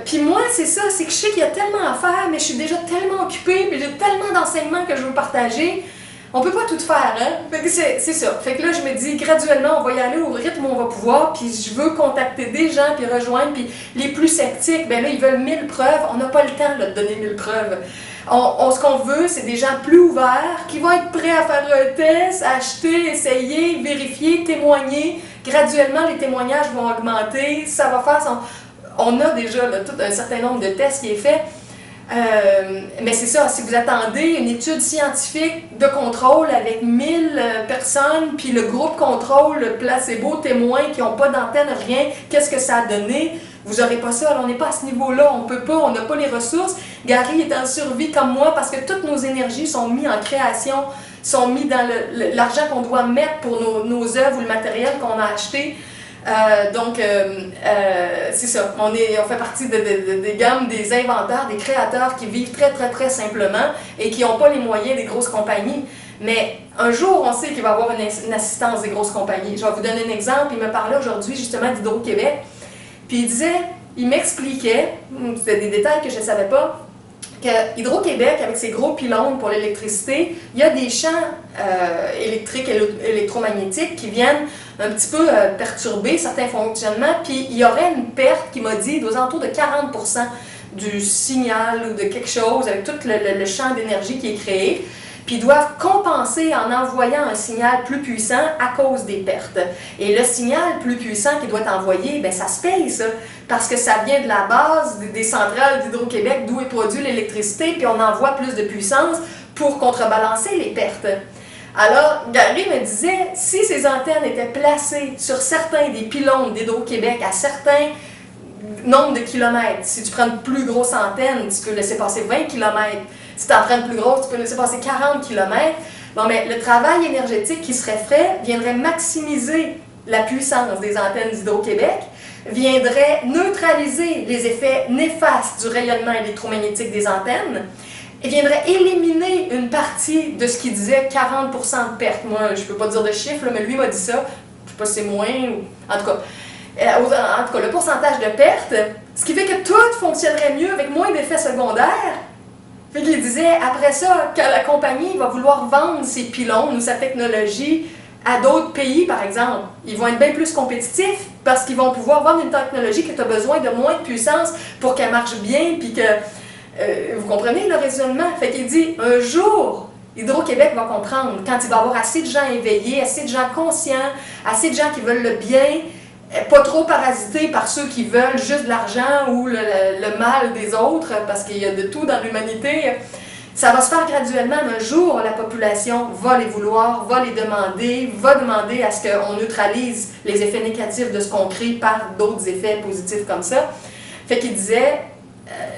puis moi, c'est ça, c'est que je sais qu'il y a tellement à faire, mais je suis déjà tellement occupée, puis j'ai tellement d'enseignements que je veux partager. On peut pas tout faire, hein? Fait que c'est ça. Fait que là, je me dis, graduellement, on va y aller au rythme où on va pouvoir, puis je veux contacter des gens, puis rejoindre, puis les plus sceptiques, ben là, ils veulent 1000 preuves. On n'a pas le temps là, de donner 1000 preuves. Ce qu'on veut, c'est des gens plus ouverts, qui vont être prêts à faire un test, acheter, essayer, vérifier, témoigner. Graduellement, les témoignages vont augmenter. Ça va faire son... On a déjà là, tout un certain nombre de tests qui est fait. Mais c'est ça, si vous attendez une étude scientifique de contrôle avec 1000 personnes, puis le groupe contrôle, le placebo, témoins qui n'ont pas d'antenne, rien, qu'est-ce que ça a donné? Vous n'aurez pas ça, on n'est pas à ce niveau-là, on peut pas, on n'a pas les ressources. Gary est en survie comme moi parce que toutes nos énergies sont mises en création, sont mises dans l'argent qu'on doit mettre pour nos œuvres ou le matériel qu'on a acheté. C'est ça, on fait partie des gammes des inventeurs, des créateurs qui vivent très très très simplement et qui n'ont pas les moyens des grosses compagnies. Mais un jour, on sait qu'il va y avoir une assistance des grosses compagnies. Je vais vous donner un exemple. Il me parlait aujourd'hui justement d'Hydro-Québec. Puis il m'expliquait, c'était des détails que je ne savais pas, que Hydro-Québec, avec ses gros pylônes pour l'électricité, il y a des champs électriques et électromagnétiques qui viennent un petit peu perturber certains fonctionnements, puis il y aurait une perte, qui m'a dit, aux alentours de 40% du signal ou de quelque chose, avec tout le champ d'énergie qui est créé. Puis ils doivent compenser en envoyant un signal plus puissant à cause des pertes. Et le signal plus puissant qui doit être envoyé, bien ça se paye ça, parce que ça vient de la base des centrales d'Hydro-Québec d'où est produite l'électricité, puis on envoie plus de puissance pour contrebalancer les pertes. Alors, Gary me disait, si ces antennes étaient placées sur certains des pylônes d'Hydro-Québec à certains nombre de kilomètres, si tu prends une plus grosse antenne, tu peux laisser passer 20 km. Si tu en prends une plus grosse, tu peux laisser passer 40 km. Bon, mais le travail énergétique qui serait fait viendrait maximiser la puissance des antennes d'Hydro-Québec, viendrait neutraliser les effets néfastes du rayonnement électromagnétique des antennes, et viendrait éliminer une partie de ce qu'il disait 40% de perte. Moi, je ne peux pas dire de chiffre, mais lui m'a dit ça. Je ne sais pas si c'est moins ou... En tout cas, le pourcentage de perte, ce qui fait que tout fonctionnerait mieux avec moins d'effets secondaires. Fait qu'il disait, après ça, quand la compagnie va vouloir vendre ses pylônes ou sa technologie à d'autres pays, par exemple, ils vont être bien plus compétitifs parce qu'ils vont pouvoir vendre une technologie que tu as besoin de moins de puissance pour qu'elle marche bien, puis que... vous comprenez le raisonnement? Fait qu'il dit, un jour, Hydro-Québec va comprendre, quand il va y avoir assez de gens éveillés, assez de gens conscients, assez de gens qui veulent le bien, pas trop parasités par ceux qui veulent juste de l'argent ou le mal des autres, parce qu'il y a de tout dans l'humanité. Ça va se faire graduellement, mais un jour, la population va les vouloir, va les demander, va demander à ce qu'on neutralise les effets négatifs de ce qu'on crée par d'autres effets positifs comme ça. Fait qu'il disait,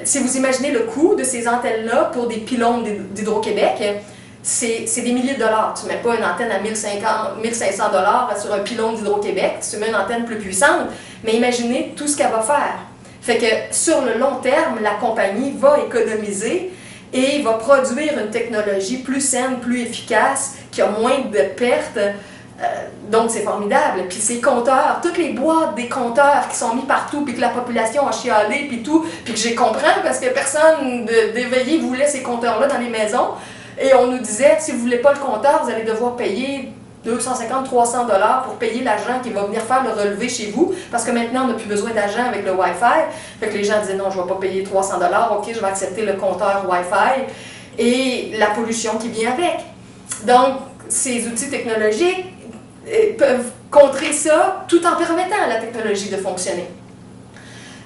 si vous imaginez le coût de ces antennes-là pour des pylônes d'Hydro-Québec, c'est des milliers de dollars. Tu ne mets pas une antenne à 1500 $ sur un pylône d'Hydro-Québec, tu mets une antenne plus puissante, mais imaginez tout ce qu'elle va faire. Fait que sur le long terme, la compagnie va économiser et va produire une technologie plus saine, plus efficace, qui a moins de pertes. Donc c'est formidable. Puis ces compteurs, toutes les boîtes des compteurs qui sont mis partout, puis que la population a chialé, puis tout, puis que j'ai compris parce que personne d'éveillé voulait ces compteurs-là dans les maisons. Et on nous disait, si vous ne voulez pas le compteur, vous allez devoir payer 250-300 $ pour payer l'agent qui va venir faire le relevé chez vous, parce que maintenant, on n'a plus besoin d'agent avec le Wi-Fi. Fait que les gens disaient, non, je ne vais pas payer 300 $, ok, je vais accepter le compteur Wi-Fi et la pollution qui vient avec. Donc, ces outils technologiques peuvent contrer ça tout en permettant à la technologie de fonctionner.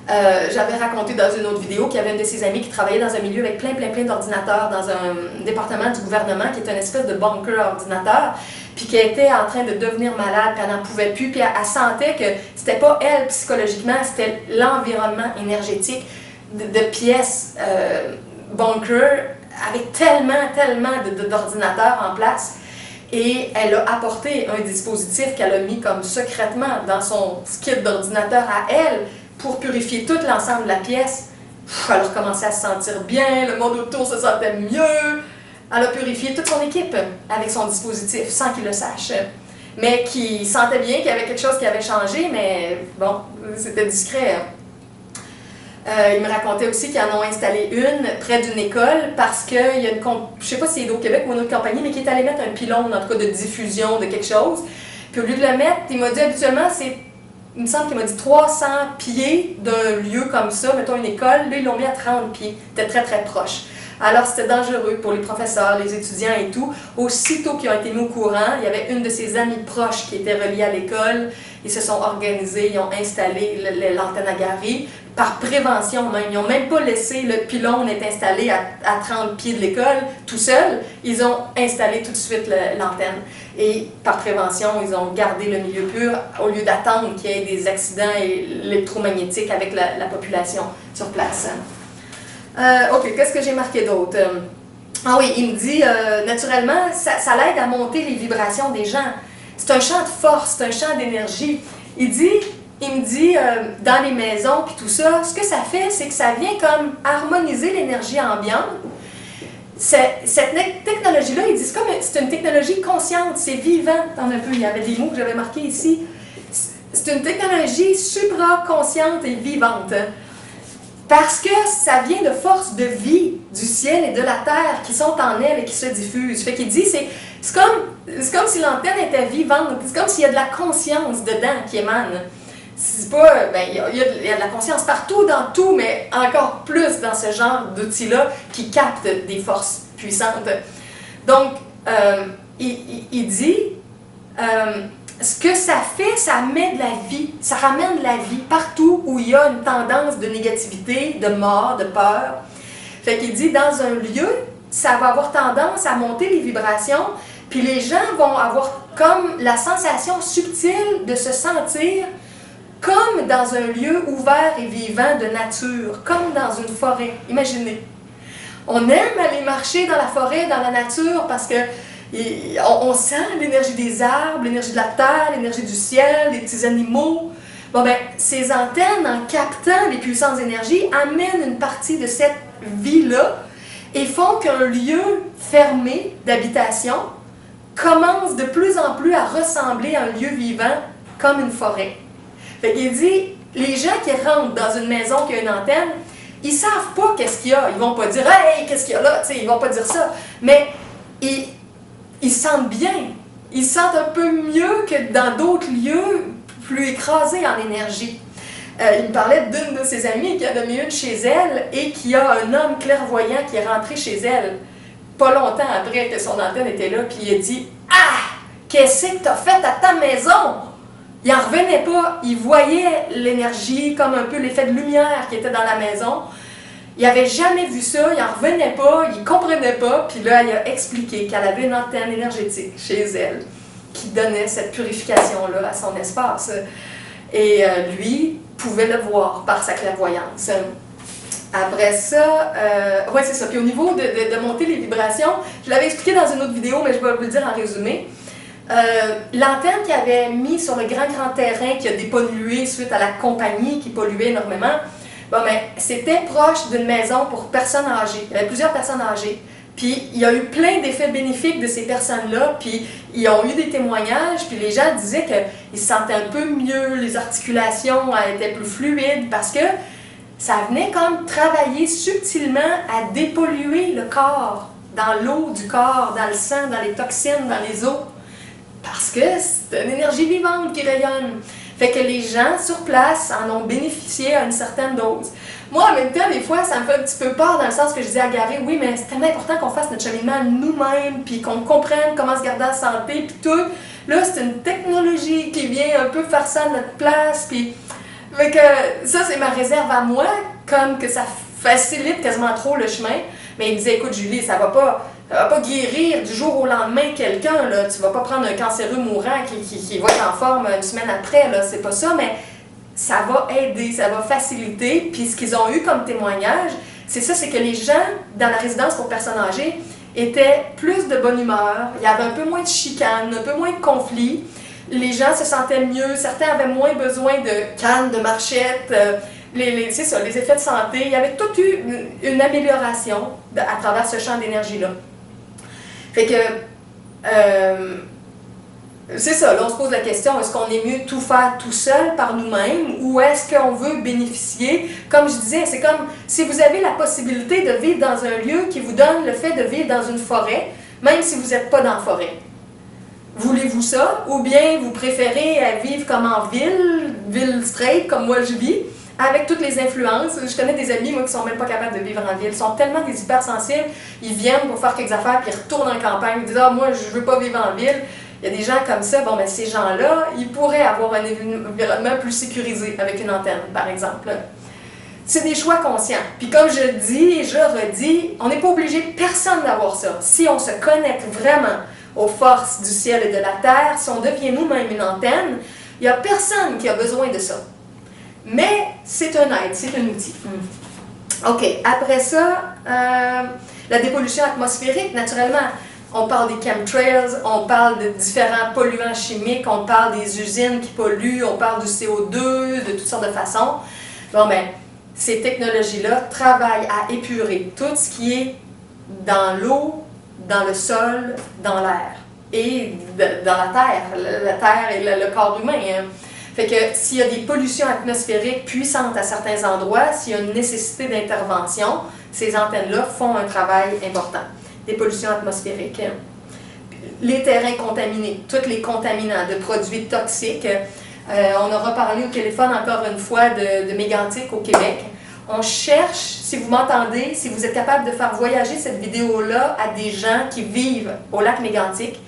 J'avais raconté dans une autre vidéo qu'il y avait une de ses amies qui travaillait dans un milieu avec plein d'ordinateurs dans un département du gouvernement qui est une espèce de bunker ordinateur, puis qui était en train de devenir malade, puis elle n'en pouvait plus, puis elle sentait que c'était pas elle psychologiquement, c'était l'environnement énergétique de pièces bunker avec tellement d'ordinateurs en place. Et elle a apporté un dispositif qu'elle a mis comme secrètement dans son kit d'ordinateur à elle pour purifier tout l'ensemble de la pièce. Elle a recommencé à se sentir bien, le monde autour se sentait mieux. Elle a purifié toute son équipe avec son dispositif sans qu'il le sache. Mais qui sentait bien qu'il y avait quelque chose qui avait changé, mais bon, c'était discret. Il me racontait aussi qu'ils en ont installé une près d'une école parce qu'il y a une, je sais pas si c'est d'Hydro-Québec ou une autre compagnie, mais qui est allée mettre un pylône, en tout cas de diffusion de quelque chose. Puis au lieu de le mettre, il m'a dit habituellement, il me semble qu'il m'a dit 300 pieds d'un lieu comme ça, mettons une école, là ils l'ont mis à 30 pieds, c'était très proche. Alors c'était dangereux pour les professeurs, les étudiants et tout. Aussitôt qu'ils ont été mis au courant, il y avait une de ses amies proches qui était reliée à l'école. Ils se sont organisés, ils ont installé l'antenne à Gary. Par prévention même, ils n'ont même pas laissé le pylône être installé à 30 pieds de l'école tout seul. Ils ont installé tout de suite l'antenne. Et par prévention, ils ont gardé le milieu pur au lieu d'attendre qu'il y ait des accidents électromagnétiques avec la population sur place. Ok, qu'est-ce que j'ai marqué d'autre? Ah oui, il me dit, naturellement, ça l'aide à monter les vibrations des gens. C'est un champ de force, c'est un champ d'énergie. Il me dit, dans les maisons puis tout ça, ce que ça fait, c'est que ça vient comme harmoniser l'énergie ambiante. Cette technologie-là, il dit, c'est une technologie consciente, c'est vivant. Attends un peu, il y avait des mots que j'avais marqués ici. C'est une technologie supra-consciente et vivante. Parce que ça vient de forces de vie du ciel et de la terre qui sont en elle et qui se diffusent. Fait qu'il dit, c'est comme si l'antenne était vivante, c'est comme s'il y a de la conscience dedans qui émane. C'est pas, il y a de la conscience partout dans tout, mais encore plus dans ce genre d'outils-là qui captent des forces puissantes. Donc, il dit, ce que ça fait, ça met de la vie, ça ramène de la vie partout où il y a une tendance de négativité, de mort, de peur. Fait qu'il dit, dans un lieu, ça va avoir tendance à monter les vibrations, puis les gens vont avoir comme la sensation subtile de se sentir comme dans un lieu ouvert et vivant de nature, comme dans une forêt. Imaginez. On aime aller marcher dans la forêt, dans la nature, parce que on sent l'énergie des arbres, l'énergie de la terre, l'énergie du ciel, des petits animaux. Bon ben, ces antennes, en captant les puissantes énergies, amènent une partie de cette vie-là et font qu'un lieu fermé d'habitation commence de plus en plus à ressembler à un lieu vivant comme une forêt. Fait qu'il dit, les gens qui rentrent dans une maison qui a une antenne, ils savent pas qu'est-ce qu'il y a. Ils vont pas dire « Hey, qu'est-ce qu'il y a là? » Ils vont pas dire ça. Mais ils sentent bien. Ils sentent un peu mieux que dans d'autres lieux plus écrasés en énergie. Il me parlait d'une de ses amies qui en a mis une chez elle et qui a un homme clairvoyant qui est rentré chez elle pas longtemps après que son antenne était là, puis il a dit « Ah! Qu'est-ce que t'as fait à ta maison? » Il n'en revenait pas. Il voyait l'énergie, comme un peu l'effet de lumière qui était dans la maison. Il n'avait jamais vu ça, il n'en revenait pas, il ne comprenait pas. Puis là, il a expliqué qu'elle avait une antenne énergétique chez elle qui donnait cette purification-là à son espace. Et lui pouvait le voir par sa clairvoyance. Après ça, ouais, c'est ça. Puis au niveau de monter les vibrations, je l'avais expliqué dans une autre vidéo, mais je vais vous le dire en résumé. L'antenne qu'il avait mis sur le grand terrain qui a dépollué suite à la compagnie qui polluait énormément, bon, ben, c'était proche d'une maison pour personnes âgées. Il y avait plusieurs personnes âgées. Puis il y a eu plein d'effets bénéfiques de ces personnes-là, puis ils ont eu des témoignages, puis les gens disaient qu'ils se sentaient un peu mieux, les articulations étaient plus fluides, parce que ça venait comme travailler subtilement à dépolluer le corps, dans l'eau du corps, dans le sang, dans les toxines, dans les os. Parce que c'est une énergie vivante qui rayonne. Fait que les gens sur place en ont bénéficié à une certaine dose. Moi, en même temps, des fois, ça me fait un petit peu peur dans le sens que je dis à Gary, oui, mais c'est tellement important qu'on fasse notre cheminement nous-mêmes, puis qu'on comprenne comment se garder en santé, puis tout. Là, c'est une technologie qui vient un peu faire ça à notre place, puis... Fait que ça, c'est ma réserve à moi, comme que ça facilite quasiment trop le chemin. Mais il me disait, écoute, Julie, ça va pas guérir du jour au lendemain quelqu'un, là. Tu vas pas prendre un cancéreux mourant qui va être en forme une semaine après, là. C'est pas ça, mais ça va aider, ça va faciliter. Puis ce qu'ils ont eu comme témoignage, c'est ça, c'est que les gens dans la résidence pour personnes âgées étaient plus de bonne humeur, il y avait un peu moins de chicanes, un peu moins de conflits. Les gens se sentaient mieux, certains avaient moins besoin de cannes, de marchettes, c'est ça, les effets de santé. Il y avait toute une amélioration à travers ce champ d'énergie-là. Fait que, c'est ça, là on se pose la question, est-ce qu'on est mieux tout faire tout seul par nous-mêmes ou est-ce qu'on veut bénéficier? Comme je disais, c'est comme si vous avez la possibilité de vivre dans un lieu qui vous donne le fait de vivre dans une forêt, même si vous n'êtes pas dans la forêt. Voulez-vous ça? Ou bien vous préférez vivre comme en ville straight, comme moi je vis, avec toutes les influences. Je connais des amis, moi, qui sont même pas capables de vivre en ville. Ils sont tellement des hypersensibles, ils viennent pour faire quelques affaires, puis ils retournent en campagne, ils disent « Ah, moi, je veux pas vivre en ville ». Il y a des gens comme ça, bon, ben ces gens-là, ils pourraient avoir un environnement plus sécurisé avec une antenne, par exemple. C'est des choix conscients. Puis comme je dis et je redis, on n'est pas obligé, personne d'avoir ça. Si on se connecte vraiment aux forces du ciel et de la terre, si on devient nous-mêmes une antenne, il n'y a personne qui a besoin de ça. Mais c'est un aide, c'est un outil. OK, après ça, la dépollution atmosphérique, naturellement, on parle des chemtrails, on parle de différents polluants chimiques, on parle des usines qui polluent, on parle du CO2, de toutes sortes de façons. Bon, ben, ces technologies-là travaillent à épurer tout ce qui est dans l'eau, dans le sol, dans l'air et dans la terre et le corps humain. Hein. Fait que s'il y a des pollutions atmosphériques puissantes à certains endroits, s'il y a une nécessité d'intervention, ces antennes-là font un travail important. Des pollutions atmosphériques, les terrains contaminés, tous les contaminants de produits toxiques. On aura parlé au téléphone encore une fois de Mégantic au Québec. On cherche, si vous m'entendez, si vous êtes capable de faire voyager cette vidéo-là à des gens qui vivent au lac Mégantic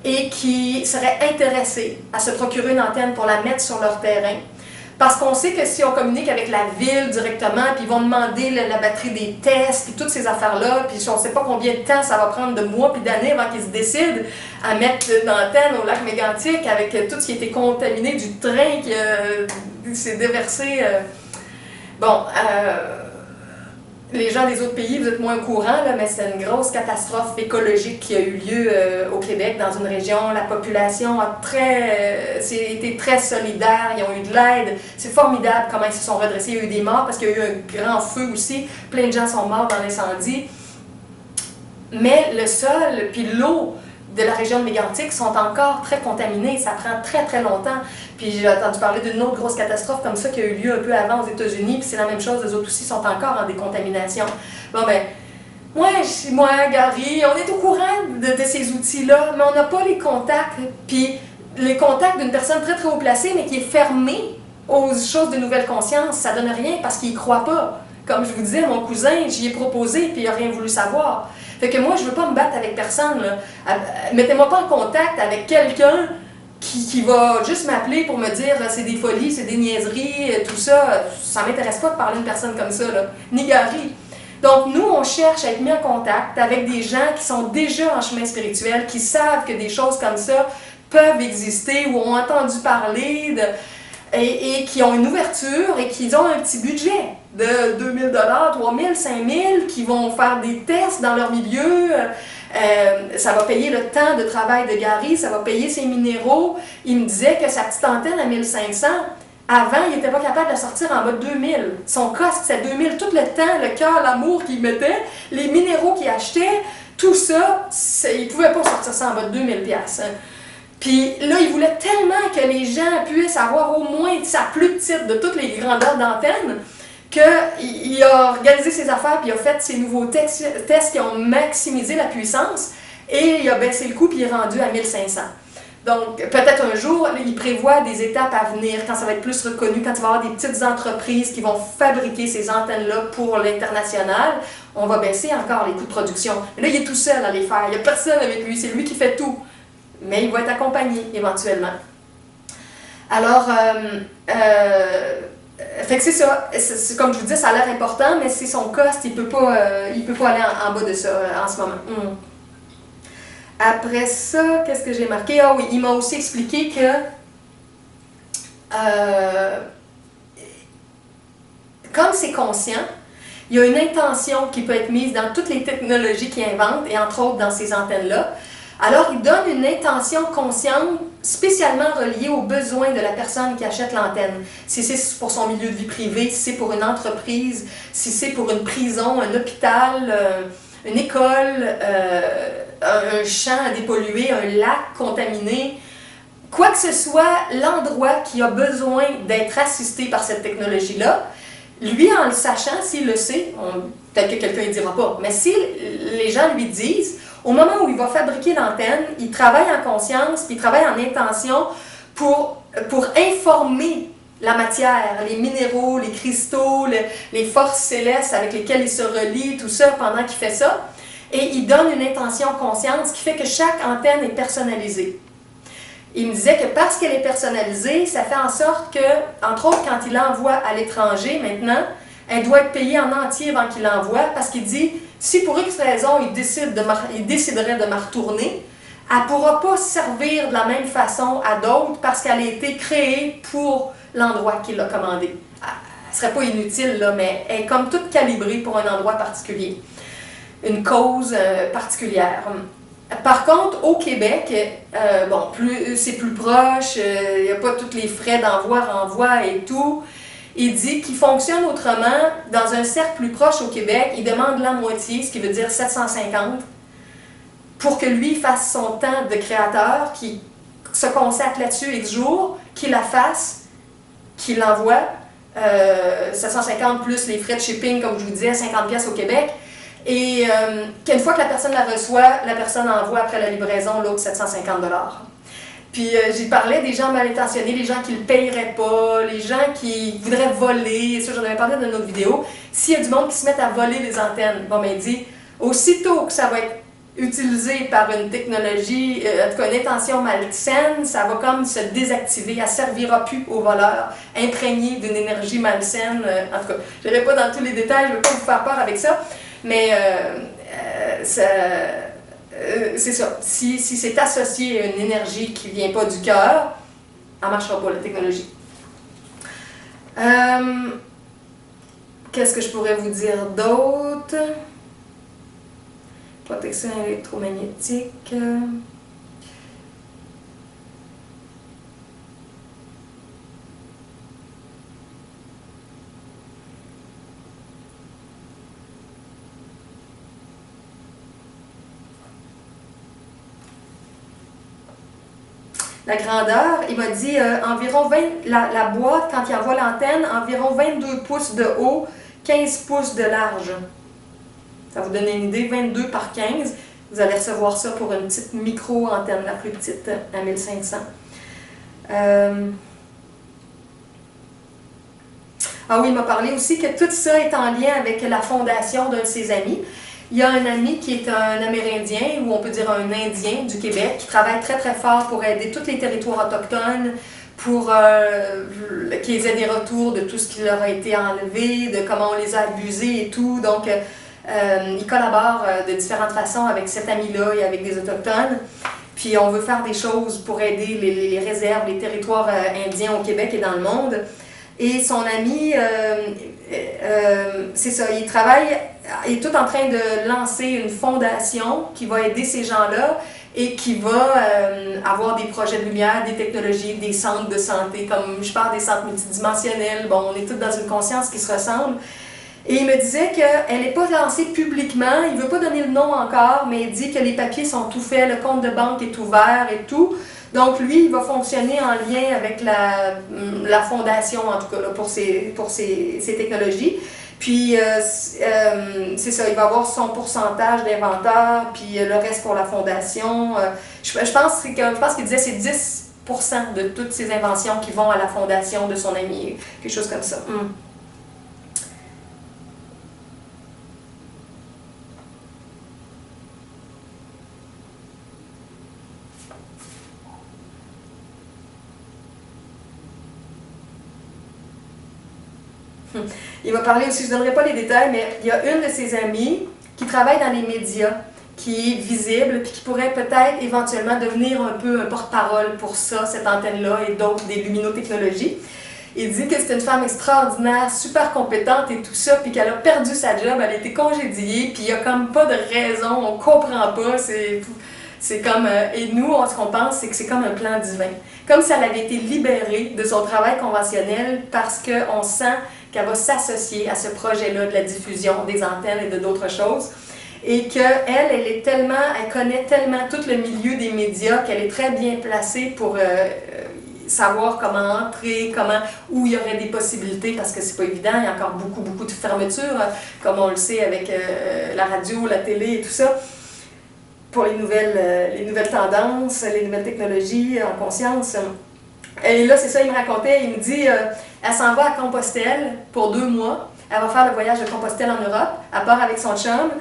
et qui seraient intéressés à se procurer une antenne pour la mettre sur leur terrain. Parce qu'on sait que si on communique avec la ville directement, puis ils vont demander la batterie des tests, puis toutes ces affaires-là, puis on ne sait pas combien de temps ça va prendre de mois puis d'années avant qu'ils se décident à mettre une antenne au lac Mégantic avec tout ce qui a été contaminé du train qui s'est déversé. Les gens des autres pays, vous êtes moins au courant, là, mais c'est une grosse catastrophe écologique qui a eu lieu au Québec, dans une région. La population a été très solidaire, ils ont eu de l'aide. C'est formidable comment ils se sont redressés. Il y a eu des morts parce qu'il y a eu un grand feu aussi. Plein de gens sont morts dans l'incendie. Mais le sol, puis l'eau de la région de Mégantic sont encore très contaminés. Ça prend très, très longtemps. Puis j'ai entendu parler d'une autre grosse catastrophe comme ça qui a eu lieu un peu avant aux États-Unis, puis c'est la même chose, les autres aussi sont encore en décontamination. Bon ben, moi, Gary, on est au courant de ces outils-là, mais on n'a pas les contacts. Puis les contacts d'une personne très, très haut placée, mais qui est fermée aux choses de nouvelle conscience, ça donne rien parce qu'il y croit pas. Comme je vous disais, mon cousin, j'y ai proposé, puis il n'a rien voulu savoir. Fait que moi, je ne veux pas me battre avec personne. Mettez-moi pas en contact avec quelqu'un qui va juste m'appeler pour me dire c'est des folies, c'est des niaiseries, tout ça. Ça ne m'intéresse pas de parler à une personne comme ça, là. Ni Gary. Donc, nous, on cherche à être mis en contact avec des gens qui sont déjà en chemin spirituel, qui savent que des choses comme ça peuvent exister ou ont entendu parler et qui ont une ouverture et qui ont un petit budget de 2000 $, 3000, 5000, qui vont faire des tests dans leur milieu. Ça va payer le temps de travail de Gary, ça va payer ses minéraux. Il me disait que sa petite antenne à 1500, avant, il n'était pas capable de sortir en bas de 2000. Son cost, c'est 2000. Tout le temps, le cœur, l'amour qu'il mettait, les minéraux qu'il achetait, tout ça, il ne pouvait pas sortir ça en bas de 2000 $. Puis là, il voulait tellement que les gens puissent avoir au moins sa plus petite de toutes les grandeurs d'antenne qu'il a organisé ses affaires puis il a fait ses nouveaux tests qui ont maximisé la puissance et il a baissé le coût puis il est rendu à 1500. Donc, peut-être un jour, il prévoit des étapes à venir, quand ça va être plus reconnu, quand il va y avoir des petites entreprises qui vont fabriquer ces antennes-là pour l'international, on va baisser encore les coûts de production. Mais là, il est tout seul à les faire, il n'y a personne avec lui, c'est lui qui fait tout. Mais il va être accompagné éventuellement. Alors, fait que c'est ça. Comme je vous dis, ça a l'air important, mais c'est son cost, il peut pas aller en bas de ça en ce moment. Après ça, qu'est-ce que j'ai marqué? Ah oui, il m'a aussi expliqué que comme c'est conscient, il y a une intention qui peut être mise dans toutes les technologies qu'il invente, et entre autres dans ces antennes-là. Alors, il donne une intention consciente spécialement reliée aux besoins de la personne qui achète l'antenne. Si c'est pour son milieu de vie privé, si c'est pour une entreprise, si c'est pour une prison, un hôpital, une école, un champ à dépolluer, un lac contaminé, quoi que ce soit, l'endroit qui a besoin d'être assisté par cette technologie-là, lui, en le sachant, s'il le sait, peut-être que quelqu'un ne dira pas, mais si les gens lui disent, au moment où il va fabriquer l'antenne, il travaille en conscience, puis il travaille en intention pour informer la matière, les minéraux, les cristaux, les forces célestes avec lesquelles il se relie, tout ça, pendant qu'il fait ça. Et il donne une intention consciente, ce qui fait que chaque antenne est personnalisée. Il me disait que parce qu'elle est personnalisée, ça fait en sorte que, entre autres, quand il l'envoie à l'étranger maintenant, elle doit être payée en entier avant qu'il l'envoie, parce qu'il dit, si pour X raison il déciderait de me retourner, elle ne pourra pas servir de la même façon à d'autres parce qu'elle a été créée pour l'endroit qu'il a commandé. Elle ne serait pas inutile, là, mais elle est comme toute calibrée pour un endroit particulier, une cause particulière. Par contre, au Québec, bon, c'est plus proche, il n'y a pas tous les frais d'envoi, renvoi et tout. Il dit qu'il fonctionne autrement. Dans un cercle plus proche au Québec, il demande la moitié, ce qui veut dire 750, pour que lui fasse son temps de créateur, qu'il se consacre là-dessus X jours, qu'il la fasse, qu'il l'envoie. 750 plus les frais de shipping, comme je vous disais, 50$ au Québec. Et qu'une fois que la personne la reçoit, la personne envoie après la livraison l'autre 750$. Puis j'y parlais des gens mal intentionnés, les gens qui ne le payeraient pas, les gens qui voudraient voler, ça j'en avais parlé dans une autre vidéo. S'il y a du monde qui se met à voler les antennes, bon ben il dit, aussitôt que ça va être utilisé par une technologie, en tout cas une intention malsaine, ça va comme se désactiver, elle ne servira plus aux voleurs, imprégnée d'une énergie malsaine. En tout cas, je n'irai pas dans tous les détails, je ne veux pas vous faire peur avec ça, mais c'est ça. Si c'est associé à une énergie qui ne vient pas du cœur, elle ne marchera pas, la technologie. Qu'est-ce que je pourrais vous dire d'autre? Protection électromagnétique. La grandeur, il m'a dit environ 20, la boîte, quand il envoie l'antenne, environ 22 pouces de haut, 15 pouces de large. Ça vous donne une idée, 22 par 15. Vous allez recevoir ça pour une petite micro-antenne, la plus petite, à 1500. Ah oui, il m'a parlé aussi que tout ça est en lien avec la fondation d'un de ses amis. Il y a un ami qui est un Amérindien, ou on peut dire un Indien du Québec, qui travaille très très fort pour aider tous les territoires autochtones, pour qu'ils aient des retours de tout ce qui leur a été enlevé, de comment on les a abusés et tout. Donc, il collabore de différentes façons avec cet ami-là et avec des Autochtones. Puis on veut faire des choses pour aider les réserves, les territoires indiens au Québec et dans le monde. Et son ami, c'est ça, il est tout en train de lancer une fondation qui va aider ces gens-là et qui va avoir des projets de lumière, des technologies, des centres de santé, comme je parle des centres multidimensionnels. Bon, on est tous dans une conscience qui se ressemble. Et il me disait qu'elle n'est pas lancée publiquement, il ne veut pas donner le nom encore, mais il dit que les papiers sont tout faits, le compte de banque est ouvert et tout. Donc lui, il va fonctionner en lien avec la fondation, en tout cas, là, pour ces technologies. Puis c'est ça, il va avoir son pourcentage d'inventaire, puis le reste pour la fondation. Je pense qu'il disait c'est 10% de toutes ses inventions qui vont à la fondation de son ami, quelque chose comme ça. Il va parler aussi, je ne donnerai pas les détails, mais il y a une de ses amies qui travaille dans les médias, qui est visible, puis qui pourrait peut-être éventuellement devenir un peu un porte-parole pour ça, cette antenne-là et d'autres, des luminotechnologies. Il dit que c'est une femme extraordinaire, super compétente et tout ça, puis qu'elle a perdu sa job, elle a été congédiée, puis il n'y a comme pas de raison, on comprend pas, c'est comme... et nous, ce qu'on pense, c'est que c'est comme un plan divin. Comme si elle avait été libérée de son travail conventionnel parce qu'on sent qu'elle va s'associer à ce projet-là de la diffusion des antennes et de d'autres choses. Et qu'elle, elle connaît tellement tout le milieu des médias qu'elle est très bien placée pour savoir comment entrer, où il y aurait des possibilités, parce que c'est pas évident, il y a encore beaucoup de fermetures, comme on le sait avec la radio, la télé et tout ça, pour les nouvelles tendances, les nouvelles technologies en conscience. Et là, c'est ça, il me racontait, il me dit, elle s'en va à Compostelle pour 2 mois, elle va faire le voyage de Compostelle en Europe, elle part avec son chum.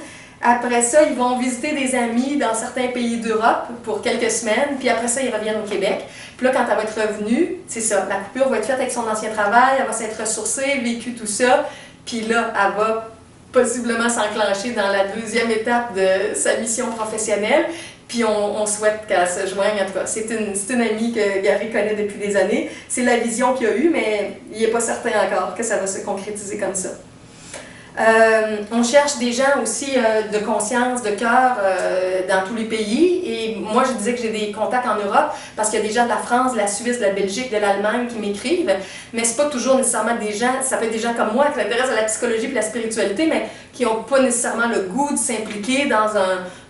Après ça, ils vont visiter des amis dans certains pays d'Europe pour quelques semaines, puis après ça, ils reviennent au Québec. Puis là, quand elle va être revenue, c'est ça, la coupure va être faite avec son ancien travail, elle va s'être ressourcée, vécu tout ça, puis là, elle va possiblement s'enclencher dans la 2e étape de sa mission professionnelle, puis on souhaite qu'elle se joigne. En tout cas, c'est une amie que Gary connaît depuis des années. C'est la vision qu'il a eue, mais il n'est pas certain encore que ça va se concrétiser comme ça. On cherche des gens aussi de conscience, de cœur dans tous les pays, et moi je disais que j'ai des contacts en Europe parce qu'il y a des gens de la France, de la Suisse, de la Belgique, de l'Allemagne qui m'écrivent, mais c'est pas toujours nécessairement des gens, ça peut être des gens comme moi qui s'intéressent à la psychologie et la spiritualité, mais qui n'ont pas nécessairement le goût de s'impliquer dans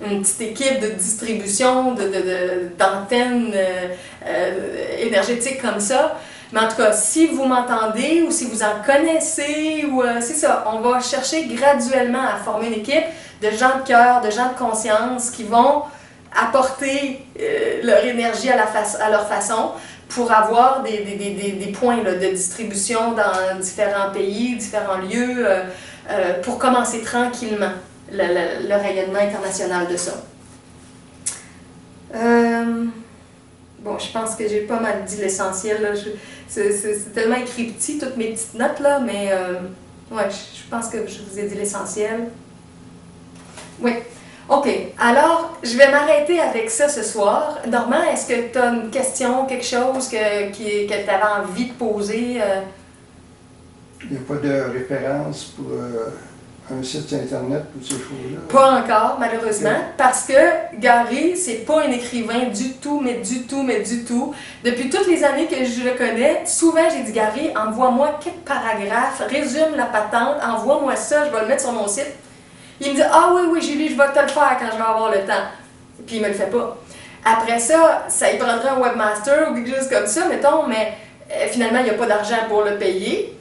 une petite équipe de distribution, d'antennes énergétiques comme ça. Mais en tout cas, si vous m'entendez ou si vous en connaissez, c'est ça, on va chercher graduellement à former une équipe de gens de cœur, de gens de conscience qui vont apporter leur énergie à leur façon pour avoir des points là, de distribution dans différents pays, différents lieux, pour commencer tranquillement le rayonnement international de ça. Bon, je pense que j'ai pas mal dit l'essentiel. C'est tellement écrit petit, toutes mes petites notes, là, mais ouais, je pense que je vous ai dit l'essentiel. Oui. OK. Alors, je vais m'arrêter avec ça ce soir. Normand, est-ce que tu as une question, quelque chose que tu avais envie de poser? Il n'y a pas de référence pour un site internet pour ces choses-là? Pas encore, malheureusement, parce que Gary, c'est pas un écrivain du tout, mais du tout. Depuis toutes les années que je le connais, souvent j'ai dit, Gary, envoie-moi quelques paragraphes, résume la patente, envoie-moi ça, je vais le mettre sur mon site. Il me dit, ah oui, Julie, je vais te le faire quand je vais avoir le temps. Puis il me le fait pas. Après ça, il prendrait un webmaster ou quelque chose comme ça, mettons, mais finalement, il n'y a pas d'argent pour le payer.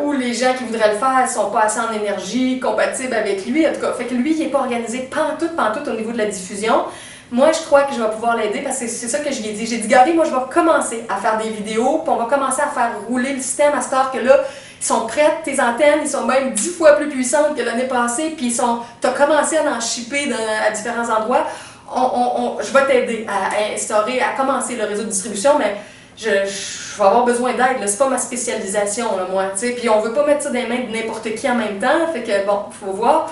Ou les gens qui voudraient le faire ne sont pas assez en énergie, compatibles avec lui. En tout cas, fait que lui, il n'est pas organisé pantoute au niveau de la diffusion. Moi, je crois que je vais pouvoir l'aider parce que c'est ça que je lui ai dit. J'ai dit, Gary, moi, je vais commencer à faire des vidéos, puis on va commencer à faire rouler le système à cette heure que là, ils sont prêts, tes antennes, ils sont même 10 fois plus puissantes que l'année passée, puis tu as commencé à en shipper à différents endroits. Je vais t'aider à commencer le réseau de distribution, mais je vais avoir besoin d'aide, c'est pas ma spécialisation, là, moi, tu sais, puis on veut pas mettre ça dans les mains de n'importe qui en même temps, fait que bon, faut voir.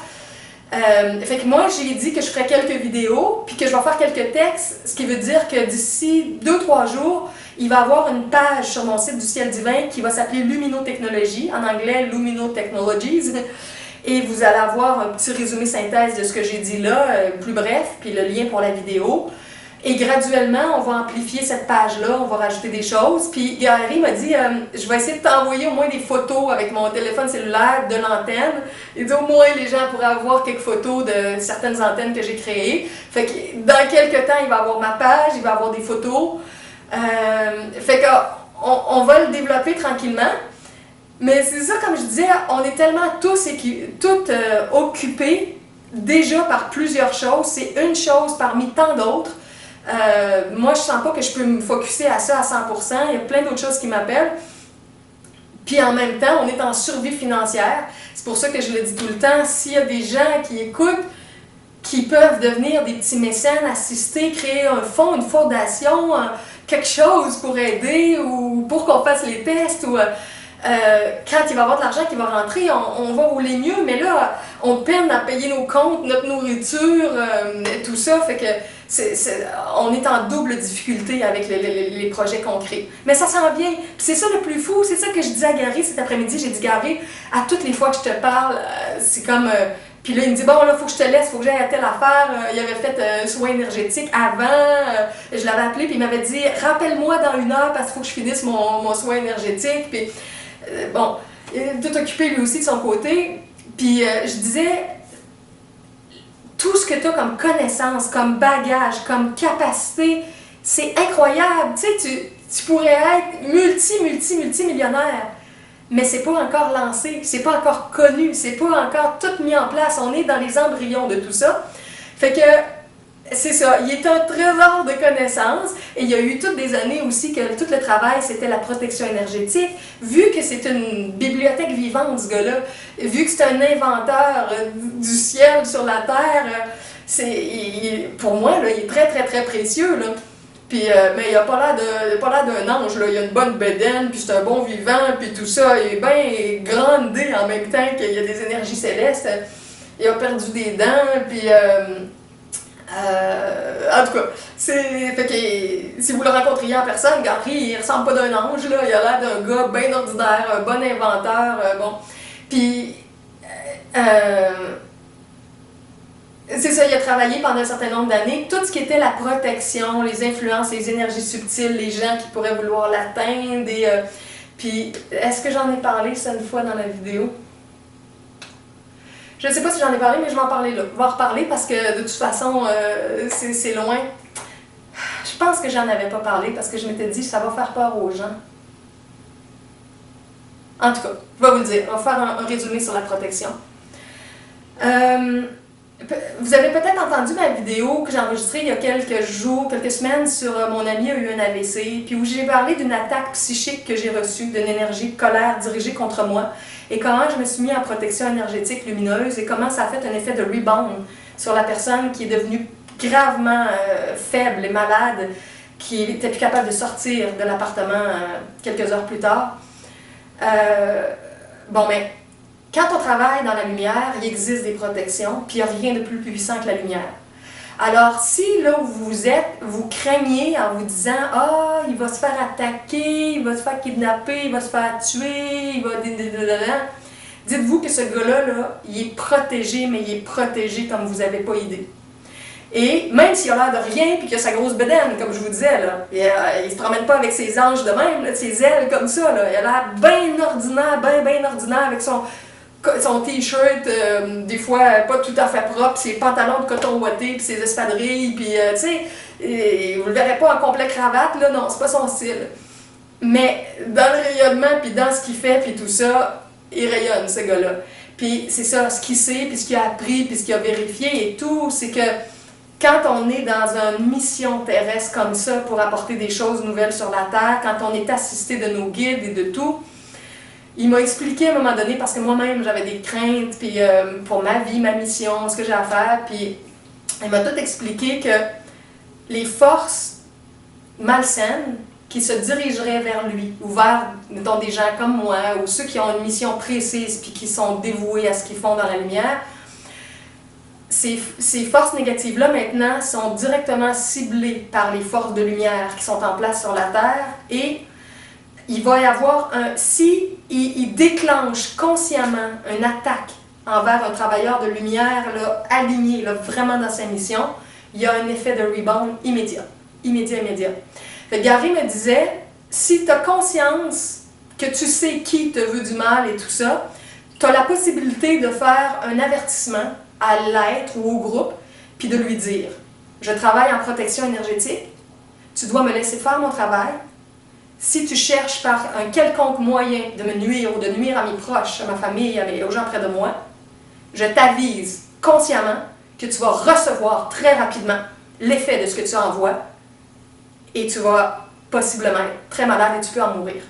Fait que moi, j'ai dit que je ferais quelques vidéos, puis que je vais faire quelques textes, ce qui veut dire que d'ici 2-3 jours, il va y avoir une page sur mon site du Ciel Divin qui va s'appeler Luminotechnologies, en anglais Luminotechnologies, et vous allez avoir un petit résumé synthèse de ce que j'ai dit là, plus bref, puis le lien pour la vidéo. Et graduellement, on va amplifier cette page-là, on va rajouter des choses. Puis Gary m'a dit, je vais essayer de t'envoyer au moins des photos avec mon téléphone cellulaire de l'antenne. Il dit au moins les gens pourraient avoir quelques photos de certaines antennes que j'ai créées. Fait que dans quelques temps, il va avoir ma page, il va avoir des photos. Fait qu'on va le développer tranquillement. Mais c'est ça, comme je disais, on est tellement tous occupés déjà par plusieurs choses. C'est une chose parmi tant d'autres. Moi, je sens pas que je peux me focusser à ça à 100%. Il y a plein d'autres choses qui m'appellent. Puis en même temps, on est en survie financière. C'est pour ça que je le dis tout le temps. S'il y a des gens qui écoutent, qui peuvent devenir des petits mécènes, assister, créer un fonds, une fondation, quelque chose pour aider ou pour qu'on fasse les tests ou quand il va y avoir de l'argent qui va rentrer, on va rouler mieux, mais là, on peine à payer nos comptes, notre nourriture, tout ça, fait que on est en double difficulté avec les projets qu'on crée. Mais ça s'en vient. Puis c'est ça le plus fou, c'est ça que je disais à Gary cet après-midi. J'ai dit, Gary, à toutes les fois que je te parle, c'est comme... puis là, il me dit, bon, là, faut que je te laisse, faut que j'aille à telle affaire. Il avait fait un soin énergétique avant. Je l'avais appelé, puis il m'avait dit, rappelle-moi dans 1 heure parce qu'il faut que je finisse mon soin énergétique. Puis bon, il est tout occupé lui aussi de son côté. Puis je disais, tout ce que tu as comme connaissance, comme bagage, comme capacité, c'est incroyable. Tu sais, tu pourrais être multimillionnaire, mais c'est pas encore lancé, c'est pas encore connu, c'est pas encore tout mis en place. On est dans les embryons de tout ça. Fait que c'est ça, il est un trésor de connaissances et il y a eu toutes des années aussi que tout le travail c'était la protection énergétique. Vu que c'est une bibliothèque vivante ce gars-là, vu que c'est un inventeur du ciel sur la terre, pour moi là, il est très précieux là. Puis, mais il a pas l'air d'un ange là, il a une bonne bédaine, puis c'est un bon vivant, puis tout ça, il est bien grandé en même temps qu'il y a des énergies célestes. Il a perdu des dents, puis en tout cas, fait que si vous le rencontriez en personne, Gary, il ressemble pas d'un ange, là, il a l'air d'un gars bien ordinaire, un bon inventeur, bon. Puis, c'est ça, il a travaillé pendant un certain nombre d'années, tout ce qui était la protection, les influences, les énergies subtiles, les gens qui pourraient vouloir l'atteindre, puis, est-ce que j'en ai parlé ça une fois dans la vidéo? Je ne sais pas si j'en ai parlé, mais je vais en parler là. Je vais en reparler parce que de toute façon, c'est loin. Je pense que j'en avais pas parlé parce que je m'étais dit ça va faire peur aux gens. En tout cas, je vais vous le dire. On va faire un résumé sur la protection. Vous avez peut-être entendu ma vidéo que j'ai enregistrée il y a quelques jours, quelques semaines sur mon ami a eu un AVC, puis où j'ai parlé d'une attaque psychique que j'ai reçue, d'une énergie de colère dirigée contre moi, et comment je me suis mis en protection énergétique lumineuse, et comment ça a fait un effet de rebound sur la personne qui est devenue gravement faible et malade, qui n'était plus capable de sortir de l'appartement quelques heures plus tard. Bon, mais quand on travaille dans la lumière, il existe des protections, puis il n'y a rien de plus puissant que la lumière. Alors, si là où vous êtes, vous craignez en vous disant « Ah, il va se faire attaquer, il va se faire kidnapper, il va se faire tuer, il va... » Dites-vous que ce gars-là, là, il est protégé, mais il est protégé comme vous n'avez pas idée. Et même s'il a l'air de rien, puis qu'il a sa grosse bedaine, comme je vous disais, là, il se promène pas avec ses anges de même, là, ses ailes comme ça, là, il a l'air bien ordinaire, bien ordinaire avec son t-shirt, des fois pas tout à fait propre, ses pantalons de coton ouaté, puis ses espadrilles, puis tu sais, vous le verrez pas en complet cravate, là, non, c'est pas son style. Mais dans le rayonnement, puis dans ce qu'il fait, puis tout ça, il rayonne, ce gars-là. Puis c'est ça, ce qu'il sait, puis ce qu'il a appris, puis ce qu'il a vérifié et tout, c'est que quand on est dans une mission terrestre comme ça pour apporter des choses nouvelles sur la Terre, quand on est assisté de nos guides et de tout, il m'a expliqué à un moment donné, parce que moi-même j'avais des craintes puis, pour ma vie, ma mission, ce que j'ai à faire, puis il m'a tout expliqué que les forces malsaines qui se dirigeraient vers lui, ou vers, mettons, des gens comme moi, ou ceux qui ont une mission précise puis qui sont dévoués à ce qu'ils font dans la lumière, ces forces négatives-là, maintenant, sont directement ciblées par les forces de lumière qui sont en place sur la Terre, et il va y avoir il déclenche consciemment une attaque envers un travailleur de lumière là, aligné, là, vraiment dans sa mission, il y a un effet de rebound immédiat. Fait que Gary me disait, si tu as conscience que tu sais qui te veut du mal et tout ça, tu as la possibilité de faire un avertissement à l'être ou au groupe, puis de lui dire, je travaille en protection énergétique, tu dois me laisser faire mon travail, si tu cherches par un quelconque moyen de me nuire ou de nuire à mes proches, à ma famille, aux gens près de moi, je t'avise consciemment que tu vas recevoir très rapidement l'effet de ce que tu envoies et tu vas possiblement être très malade et tu peux en mourir.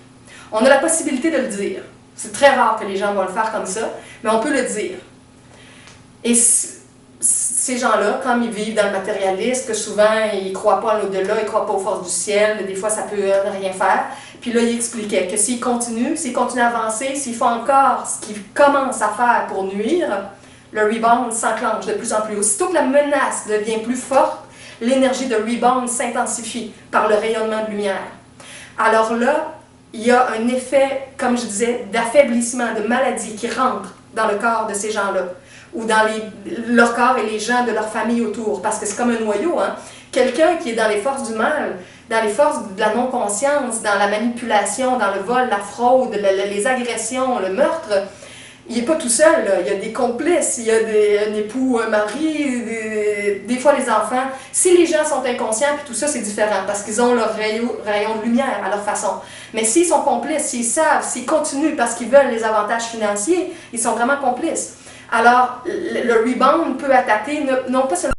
On a la possibilité de le dire. C'est très rare que les gens vont le faire comme ça, mais on peut le dire. Et ces gens-là, comme ils vivent dans le matérialisme, que souvent ils ne croient pas à l'au-delà, ils ne croient pas aux forces du ciel, des fois ça peut rien faire. Puis là, il expliquait que s'ils continuent à avancer, s'ils font encore ce qu'ils commencent à faire pour nuire, le rebound s'enclenche de plus en plus. Aussitôt que la menace devient plus forte, l'énergie de rebound s'intensifie par le rayonnement de lumière. Alors là, il y a un effet, comme je disais, d'affaiblissement, de maladie qui rentre dans le corps de ces gens-là, ou dans leur corps et les gens de leur famille autour, parce que c'est comme un noyau. Hein? Quelqu'un qui est dans les forces du mal, dans les forces de la non-conscience, dans la manipulation, dans le vol, la fraude, les agressions, le meurtre, il n'est pas tout seul, là. Il y a des complices, il y a un époux, un mari, des fois les enfants. Si les gens sont inconscients, puis tout ça, c'est différent, parce qu'ils ont leur rayon de lumière à leur façon. Mais s'ils sont complices, s'ils savent, s'ils continuent parce qu'ils veulent les avantages financiers, ils sont vraiment complices. Alors, le rebound peut attaquer non pas seulement